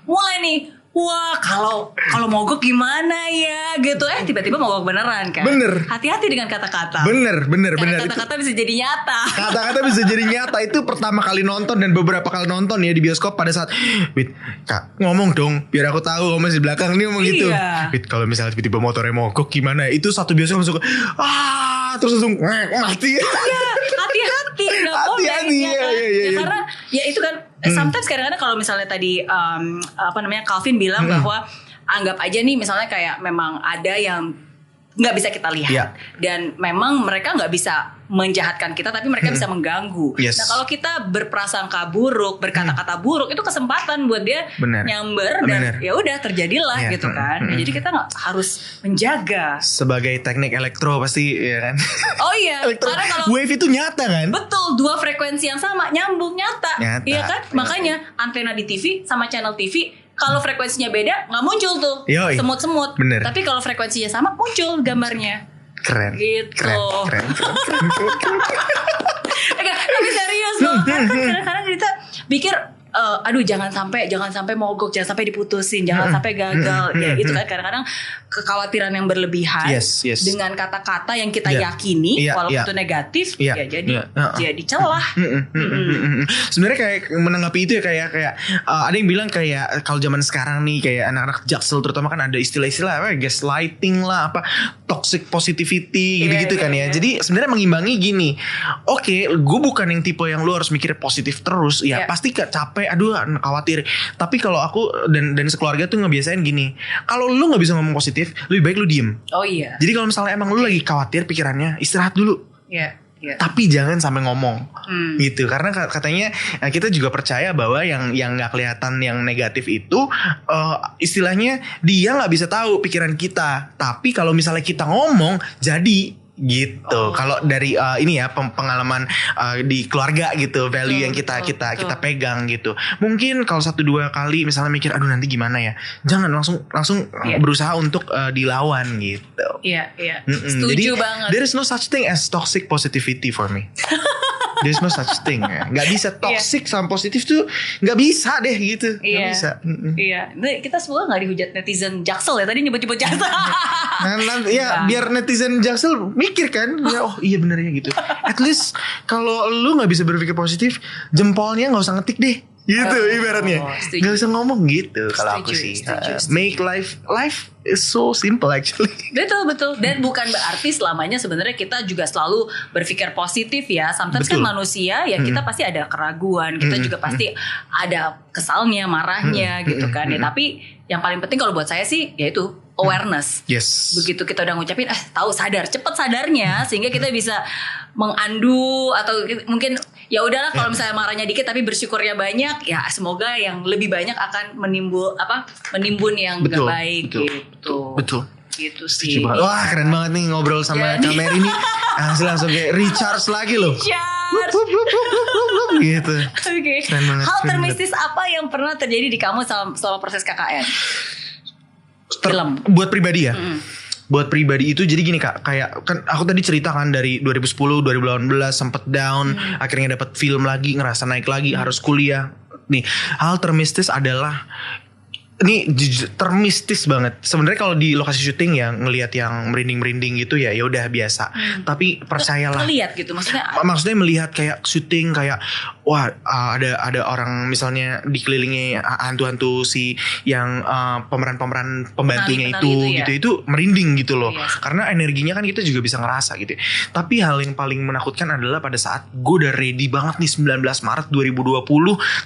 mulai nih, wah kalau mogok gimana ya gitu. Tiba-tiba mogok beneran kan. Bener. Hati-hati dengan kata-kata. Bener. Kata-kata bisa jadi nyata. Kata-kata bisa jadi nyata. Itu pertama kali nonton dan beberapa kali nonton ya di bioskop pada saat Wit, Kak ngomong dong biar aku tahu kamu di belakang nih ngomong gitu. Wit, kalau misalnya tiba-tiba motornya mogok gimana. Itu satu bioskop langsung terus langsung mati. Hati-hati nggak boleh ya, karena ya itu kan sometimes kadang-kadang kalau misalnya tadi Calvin bilang bahwa anggap aja nih misalnya kayak memang ada yang nggak bisa kita lihat dan memang mereka nggak bisa menjahatkan kita tapi mereka bisa mengganggu. Nah kalau kita berprasangka buruk, berkata-kata buruk, itu kesempatan buat dia nyamber dan ya udah terjadilah gitu kan. Jadi kita nggak harus menjaga. Sebagai teknik elektro pasti ya kan. Oh iya. Karena kalau wave itu nyata kan. Betul, 2 frekuensi yang sama nyambung nyata. Iya kan. Makanya antena di TV sama channel TV kalau frekuensinya beda nggak muncul tuh semut-semut. Tapi kalau frekuensinya sama muncul gambarnya. Keren. Gitu. Keren. Tapi serius loh. Kadang-kadang kita pikir aduh jangan sampai mogok, jangan sampai diputusin, jangan sampai gagal. Ya itu kan kadang-kadang kekhawatiran yang berlebihan dengan kata-kata yang kita yakini walaupun itu negatif ya jadi celah. Sebenarnya kayak menanggapi itu ya kayak ada yang bilang kayak kalau zaman sekarang nih kayak anak-anak Jaksel terutama kan ada istilah-istilah apa gaslighting lah, apa toxic positivity gitu-gitu kan ya. Jadi sebenarnya mengimbangi gini. Oke, gue bukan yang tipe yang lu harus mikir positif terus ya. Pasti capek, aduh khawatir. Tapi kalau aku dan sekeluarga tuh ngebiasain gini, kalau lu nggak bisa ngomong positif, lebih baik lu diem. Oh iya. Jadi kalau misalnya emang lu lagi khawatir pikirannya, istirahat dulu. Iya. Tapi jangan sampai ngomong gitu, karena katanya kita juga percaya bahwa yang nggak kelihatan yang negatif itu istilahnya dia nggak bisa tahu pikiran kita. Tapi kalau misalnya kita ngomong jadi gitu. Kalau dari ini ya pengalaman di keluarga gitu, value yang kita pegang gitu. Mungkin kalau 1-2 kali misalnya mikir aduh nanti gimana ya, jangan langsung berusaha untuk dilawan gitu. Iya. Setuju jadi, banget. There is no such thing as toxic positivity for me. There's no such thing ya. Gak bisa toxic sama positif tuh gak bisa deh gitu. Gak bisa. Iya. Kita semua gak dihujat netizen Jaksel ya. Tadi nyebut-nyebut Jaksel. Biar netizen Jaksel mikir kan ya, oh iya bener ya gitu. At least kalau lu gak bisa berpikir positif, jempolnya gak usah ngetik deh gitu ibaratnya. Gak usah ngomong gitu kalau aku sih. Make life is so simple actually. Betul. Dan bukan berarti selamanya sebenarnya kita juga selalu berpikir positif ya. Sometimes kan manusia ya kita pasti ada keraguan, kita juga pasti ada kesalnya, marahnya gitu kan ya. Tapi yang paling penting kalau buat saya sih yaitu awareness. Begitu kita udah ngucapin cepet sadarnya sehingga kita bisa mengandu atau mungkin ya udahlah kalau misalnya marahnya dikit tapi bersyukurnya banyak, ya semoga yang lebih banyak akan menimbun yang gak baik gitu. Betul. Gitu sih. Wah keren banget nih ngobrol sama Kak Mary nih. Langsung kayak recharge lagi loh. Gitu. Oke. Hal termistis apa yang pernah terjadi di kamu selama proses KKN? Film. Buat pribadi ya. Buat pribadi itu jadi gini Kak, kayak kan aku tadi cerita kan dari 2010 2018 sempet down, akhirnya dapat film lagi, ngerasa naik lagi, harus kuliah. Nih, hal termistis adalah ini termistis banget. Sebenarnya kalau di lokasi syuting ya ngelihat yang merinding gitu ya udah biasa. Tapi percayalah. Ngelihat gitu maksudnya melihat kayak syuting kayak wah ada orang misalnya dikelilingi hantu-hantu si yang pemeran pembantunya itu merinding gitu loh. Karena energinya kan kita juga bisa ngerasa gitu. Tapi hal yang paling menakutkan adalah pada saat gue udah ready banget nih 19 Maret 2020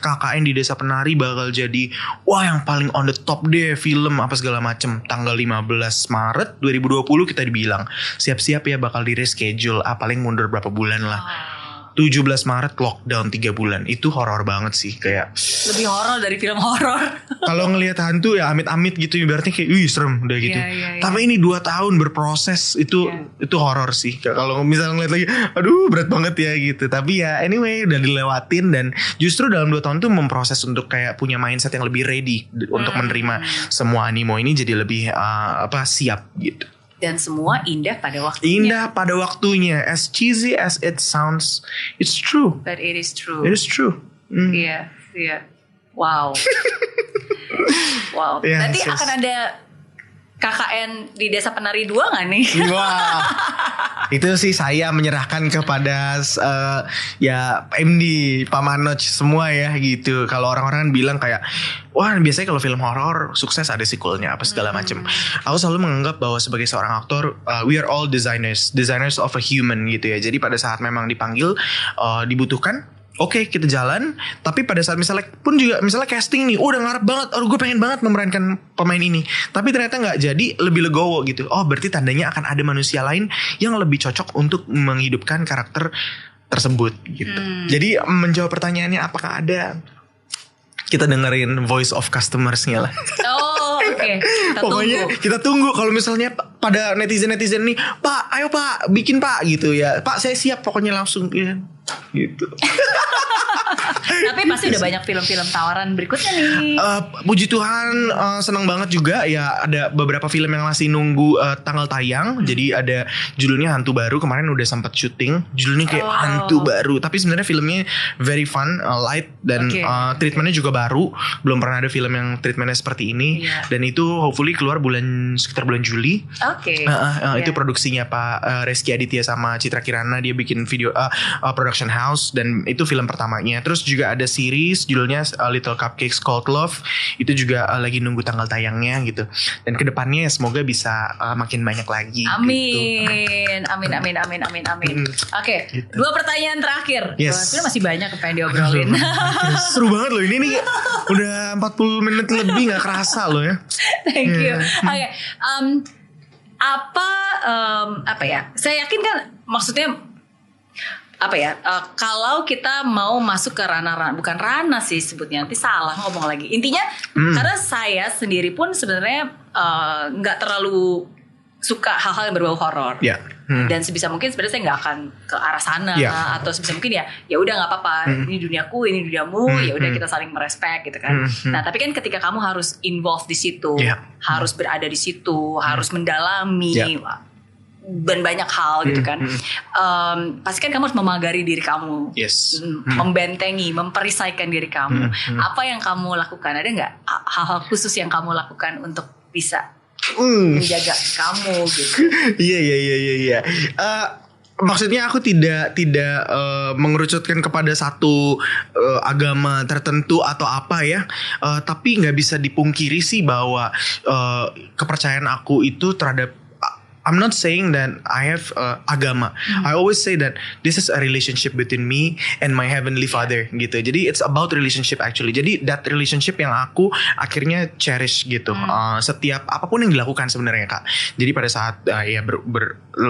KKN di Desa Penari bakal jadi yang paling on the top deh film apa segala macem. Tanggal 15 Maret 2020 kita dibilang siap-siap ya bakal di reschedule, paling mundur berapa bulan lah. 17 Maret lockdown 3 bulan. Itu horor banget sih, kayak lebih horor dari film horor. Kalau ngelihat hantu ya amit-amit gitu ibaratnya kayak serem udah gitu. Tapi ini 2 tahun berproses itu horor sih. Kalau misalnya ngeliat lagi aduh berat banget ya gitu. Tapi ya anyway udah dilewatin dan justru dalam 2 tahun tuh memproses untuk kayak punya mindset yang lebih ready untuk menerima semua animo ini, jadi lebih siap gitu. Dan semua indah pada waktunya. As cheesy as it sounds, it's true. But it is true. It is true. Iya. Wow. Nanti akan ada KKN di Desa Penari 2 gak nih? Wah, itu sih saya menyerahkan kepada MD, Pak Manoj semua ya gitu. Kalau orang-orang kan bilang kayak wah biasanya kalau film horor sukses ada sequelnya apa segala macam. Aku selalu menganggap bahwa sebagai seorang aktor we are all designers of a human gitu ya. Jadi pada saat memang dipanggil dibutuhkan, oke, kita jalan. Tapi pada saat misalnya casting nih, udah ngarep banget, gue pengen banget memerankan pemain ini, tapi ternyata nggak jadi, lebih legowo gitu. Berarti tandanya akan ada manusia lain yang lebih cocok untuk menghidupkan karakter tersebut gitu. Jadi menjawab pertanyaannya apakah ada, kita dengerin voice of customersnya lah. Oke. Pokoknya kita tunggu. Kalau misalnya pada netizen nih, Pak, ayo Pak, bikin Pak gitu ya. Pak, saya siap pokoknya langsung ya. gitu. Tapi pasti udah banyak film-film tawaran berikutnya nih. Puji Tuhan senang banget juga ya, ada beberapa film yang masih nunggu tanggal tayang. Jadi ada judulnya Hantu Baru, kemarin udah sempat syuting. Judulnya kayak Hantu Baru, tapi sebenarnya filmnya very fun, light dan treatmentnya juga baru. Belum pernah ada film yang treatmentnya seperti ini. Dan itu hopefully keluar sekitar bulan Juli. Itu produksinya Pak Reski Aditya sama Citra Kirana. Dia bikin video production house dan itu film pertamanya. Terus juga ada series judulnya Little Cupcakes Called Love. Itu juga lagi nunggu tanggal tayangnya gitu. Dan kedepannya semoga bisa makin banyak lagi. Amin. Gitu. Amin. Oke, gitu. 2 pertanyaan terakhir. Sebenarnya masih banyak yang pengen diobrolin. Seru banget loh ini nih. Udah 40 menit lebih gak kerasa loh ya. Thank you. Oke, apa ya? Saya yakin kan, maksudnya kalau kita mau masuk ke ranah, bukan ranah sih sebutnya, nanti salah ngomong lagi. Intinya karena saya sendiri pun sebenarnya nggak terlalu suka hal-hal yang berbau horor. Dan sebisa mungkin sebenarnya saya nggak akan ke arah sana, atau sebisa mungkin ya udah nggak apa-apa, ini duniaku, ini duniamu, ya udah kita saling merespek gitu kan. Nah tapi kan ketika kamu harus involve di situ, harus berada di situ, harus mendalami dan banyak hal gitu kan. Pasti kan kamu harus memagari diri kamu, membentengi, memperisaikan diri kamu. Apa yang kamu lakukan? Ada nggak hal-hal khusus yang kamu lakukan untuk bisa menjaga kamu gitu? Iya. Maksudnya aku tidak mengerucutkan kepada satu agama tertentu atau apa ya, tapi nggak bisa dipungkiri sih bahwa kepercayaan aku itu terhadap, I'm not saying that I have agama. I always say that this is a relationship between me and my heavenly Father gitu. Jadi it's about relationship actually. Jadi that relationship yang aku akhirnya cherish gitu. Setiap apapun yang dilakukan sebenarnya Kak. Jadi pada saat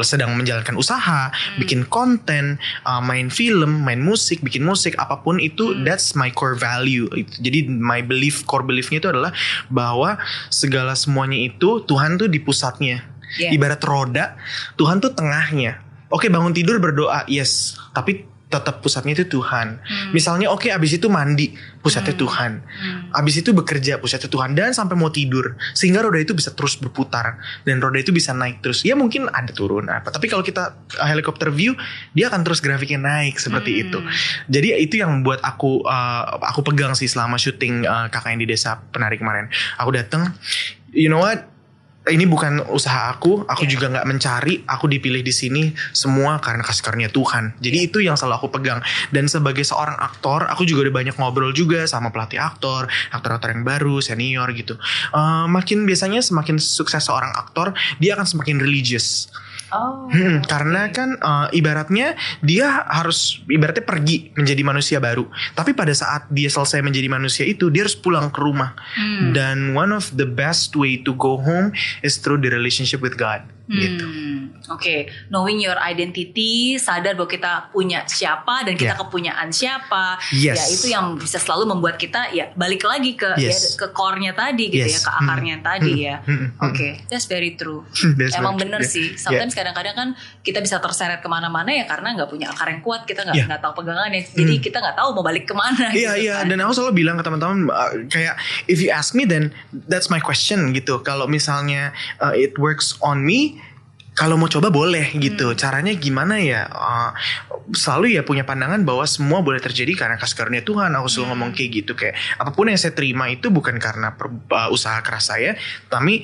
sedang menjalankan usaha, bikin konten, main film, main musik, bikin musik, apapun itu, that's my core value. Jadi my core beliefnya itu adalah bahwa segala semuanya itu Tuhan tuh di pusatnya. Ibarat roda, Tuhan tuh tengahnya. Oke, bangun tidur berdoa, yes, tapi tetap pusatnya itu Tuhan. Misalnya abis itu mandi, pusatnya Tuhan. Abis itu bekerja, pusatnya Tuhan. Dan sampai mau tidur, sehingga roda itu bisa terus berputar dan roda itu bisa naik terus. Ya mungkin ada turun apa, tapi kalau kita helikopter view, dia akan terus grafiknya naik seperti itu. Jadi itu yang buat aku pegang sih selama syuting Kakak yang di Desa Penari kemarin. Aku datang, you know what? Ini bukan usaha aku juga nggak mencari, aku dipilih di sini semua karena kasih karunia Tuhan. Jadi itu yang selalu aku pegang. Dan sebagai seorang aktor, aku juga udah banyak ngobrol juga sama pelatih aktor yang baru, senior gitu. Biasanya semakin sukses seorang aktor, dia akan semakin religious. Karena kan ibaratnya dia harus pergi menjadi manusia baru. Tapi pada saat dia selesai menjadi manusia itu, dia harus pulang ke rumah. Dan one of the best way to go home is through the relationship with God. Gitu. Oke, knowing your identity, sadar bahwa kita punya siapa dan kita kepunyaan siapa. Ya itu yang bisa selalu membuat kita ya balik lagi ke ke core-nya tadi gitu ya, ke akarnya tadi ya. Oke, that's very true. Emang bener sih. Sometimes kadang-kadang kan kita bisa terseret kemana-mana ya karena nggak punya akar yang kuat, kita nggak tahu pegangannya, jadi kita nggak tahu mau balik kemana. Iya. Dan aku selalu bilang ke teman-teman kayak if you ask me then that's my question gitu. Kalau misalnya it works on me, kalau mau coba boleh gitu. Caranya gimana ya? Selalu ya punya pandangan bahwa semua boleh terjadi karena kasih karunia Tuhan. Aku selalu ngomong kayak gitu, kayak apapun yang saya terima itu bukan karena usaha keras saya, tapi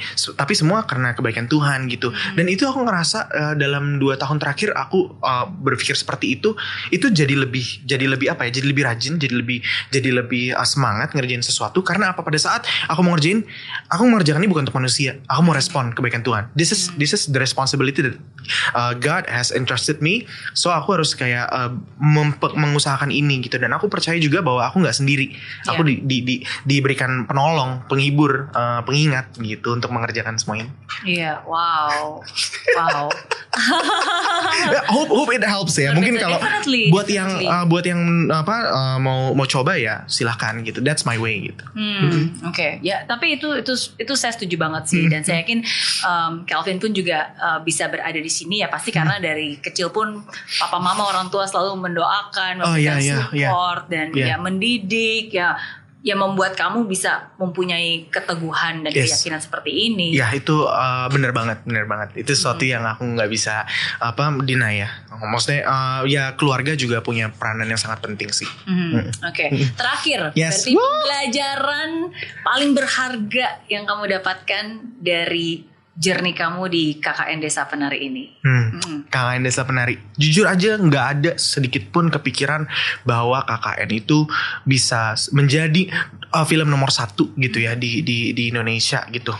semua karena kebaikan Tuhan gitu. Dan itu aku ngerasa dalam 2 tahun terakhir aku berpikir seperti itu jadi lebih apa ya? Jadi lebih rajin, jadi lebih semangat ngerjain sesuatu. Karena apa, pada saat aku mau mengerjakan ini bukan untuk manusia. Aku mau respon kebaikan Tuhan. This is the responsibility that God has entrusted me. So aku harus kayak mengusahakan ini gitu. Dan aku percaya juga bahwa aku gak sendiri. Aku diberikan penolong, penghibur, pengingat gitu untuk mengerjakan semua ini. Wow. Wow. Hope it helps ya. Mungkin kalau buat yang mau coba ya silahkan gitu. That's my way gitu. Oke. Ya, tapi itu saya setuju banget sih. Dan saya yakin Calvin pun juga bisa berada di sini ya pasti karena dari kecil pun papa mama orang tua selalu mendoakan, memberikan support dan ya mendidik ya membuat kamu bisa mempunyai keteguhan dan keyakinan seperti ini. Ya itu benar banget. Itu sesuatu yang aku nggak bisa deny ya. Maksudnya ya keluarga juga punya peranan yang sangat penting sih. Oke. Terakhir, berarti pelajaran paling berharga yang kamu dapatkan dari journey kamu di KKN Desa Penari ini. KKN Desa Penari, jujur aja nggak ada sedikit pun kepikiran bahwa KKN itu bisa menjadi film nomor 1 gitu ya di Indonesia gitu.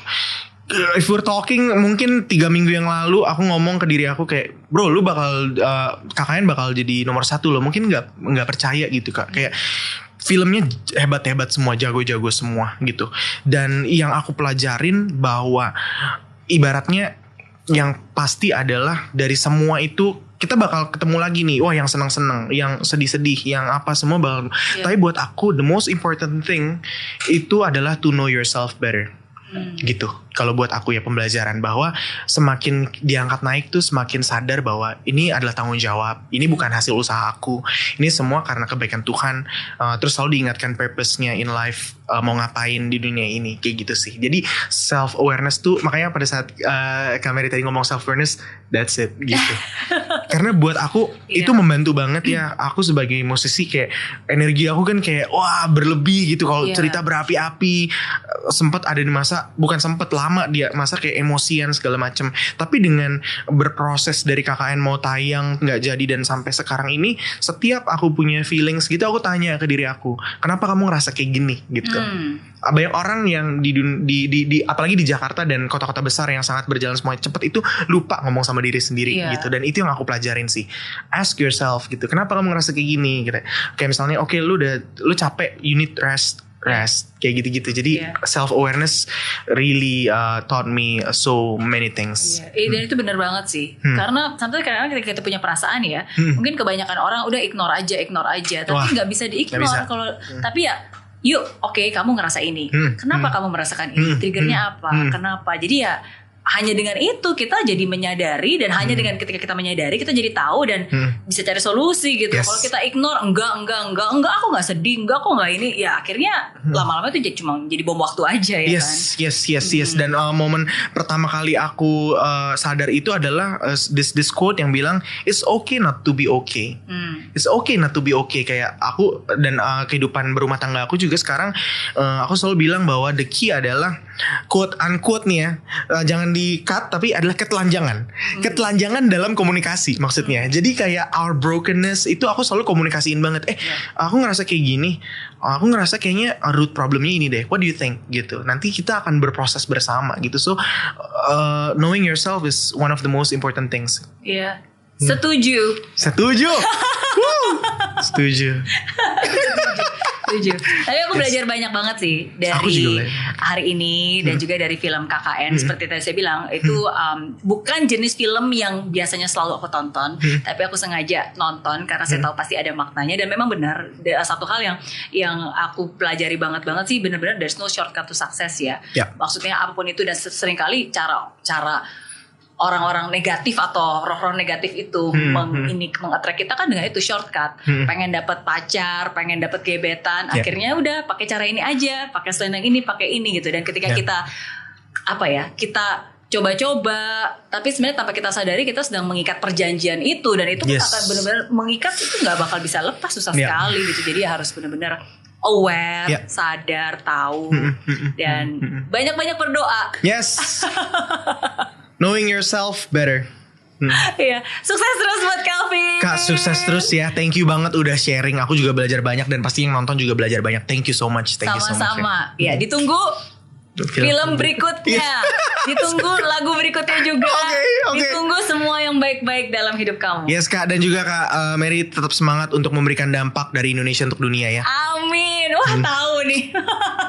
If we're talking mungkin 3 minggu yang lalu aku ngomong ke diri aku kayak bro lu bakal KKN bakal jadi nomor 1 loh. Mungkin nggak percaya gitu kak. Kayak filmnya hebat-hebat semua, jago-jago semua gitu. Dan yang aku pelajarin bahwa ibaratnya yang pasti adalah dari semua itu kita bakal ketemu lagi nih, wah yang senang-senang, yang sedih-sedih, yang apa semua bakal. Tapi buat aku the most important thing itu adalah to know yourself better. Gitu. Kalau buat aku ya pembelajaran bahwa semakin diangkat naik tuh semakin sadar bahwa ini adalah tanggung jawab. Ini bukan hasil usaha aku. Ini semua karena kebaikan Tuhan. Terus selalu diingatkan purpose-nya in life, mau ngapain di dunia ini kayak gitu sih. Jadi self awareness tuh makanya pada saat Kak Mary tadi ngomong self awareness, that's it gitu. Karena buat aku itu membantu banget ya. Aku sebagai musisi kayak energi aku kan kayak wah berlebih gitu kalau cerita berapi-api. Sempat ada di masa bukan sempat lama dia masa kayak emosian segala macem. Tapi dengan berproses dari KKN mau tayang nggak jadi dan sampai sekarang ini, setiap aku punya feelings gitu aku tanya ke diri aku, kenapa kamu ngerasa kayak gini gitu. Banyak orang yang di apalagi di Jakarta dan kota-kota besar yang sangat berjalan semuanya cepet itu lupa ngomong sama diri sendiri gitu. Dan itu yang aku pelajarin sih. Ask yourself gitu, kenapa kamu ngerasa kayak gini gitu. Kayak misalnya oke, lu capek, you need rest kayak gitu-gitu. Jadi self awareness really taught me so many things. Dan itu benar banget sih. Karena sampai kadang-kadang ketika kita punya perasaan ya, mungkin kebanyakan orang udah ignore aja, tapi nggak bisa di-ignore kalau tapi ya yuk, oke, kamu ngerasa ini. Kenapa kamu merasakan ini? Triggernya apa? Kenapa? Jadi ya hanya dengan itu kita jadi menyadari, dan hanya dengan ketika kita menyadari kita jadi tahu dan bisa cari solusi gitu. Kalau kita ignore enggak aku nggak sedih, enggak aku nggak ini, ya akhirnya lama-lama itu cuma jadi bom waktu aja ya kan. Yes. Dan momen pertama kali aku sadar itu adalah this quote yang bilang it's okay not to be okay. It's okay not to be okay. Kayak aku dan kehidupan berumah tangga aku juga sekarang aku selalu bilang bahwa the key adalah quote unquote nih ya, jangan di cut, tapi adalah ketelanjangan dalam komunikasi maksudnya. Jadi kayak our brokenness itu aku selalu komunikasiin banget. Aku ngerasa kayak gini, aku ngerasa kayaknya root problemnya ini deh, what do you think gitu. Nanti kita akan berproses bersama gitu. So knowing yourself is one of the most important things. Setuju. Setuju. Tapi aku belajar banyak banget sih dari hari ini dan juga dari film KKN. Seperti tadi saya bilang, itu bukan jenis film yang biasanya selalu aku tonton, tapi aku sengaja nonton karena saya tahu pasti ada maknanya. Dan memang benar, satu hal yang aku pelajari banget sih, benar-benar there's no shortcut to success ya. Maksudnya apapun itu, dan seringkali cara orang-orang negatif atau roh-roh negatif itu mengattract kita kan dengan itu shortcut. Pengen dapat pacar, pengen dapat gebetan, akhirnya udah pakai cara ini aja, pakai selendang ini, pakai ini gitu. Dan ketika kita kita coba-coba, tapi sebenarnya tanpa kita sadari kita sedang mengikat perjanjian itu, dan itu akan benar-benar mengikat, itu nggak bakal bisa lepas, susah sekali gitu. Jadi harus benar-benar aware, sadar, tahu, dan banyak-banyak berdoa. Knowing yourself better. Sukses terus buat Calvin. Kak, sukses terus ya. Thank you banget udah sharing. Aku juga belajar banyak, dan pasti yang nonton juga belajar banyak. Thank you so much. Sama-sama. Ya, ditunggu film berikutnya. Ditunggu lagu berikutnya juga. Ditunggu semua yang baik-baik dalam hidup kamu. Yes Kak, dan juga Kak Mary tetap semangat untuk memberikan dampak dari Indonesia untuk dunia ya. Amin. Wah, tahu nih.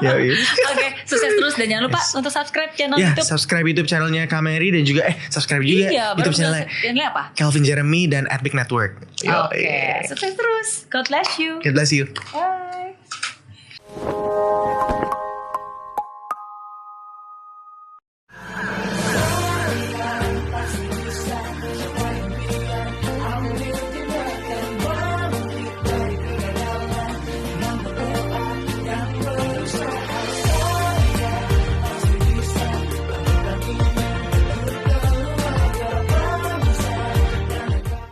Oke, sukses terus dan jangan lupa untuk subscribe channel YouTube. Subscribe YouTube channelnya Kameri dan juga subscribe juga YouTube channelnya apa? Calvin Jeremy dan Epic Network. Oke, sukses terus. God bless you. God bless you. Bye.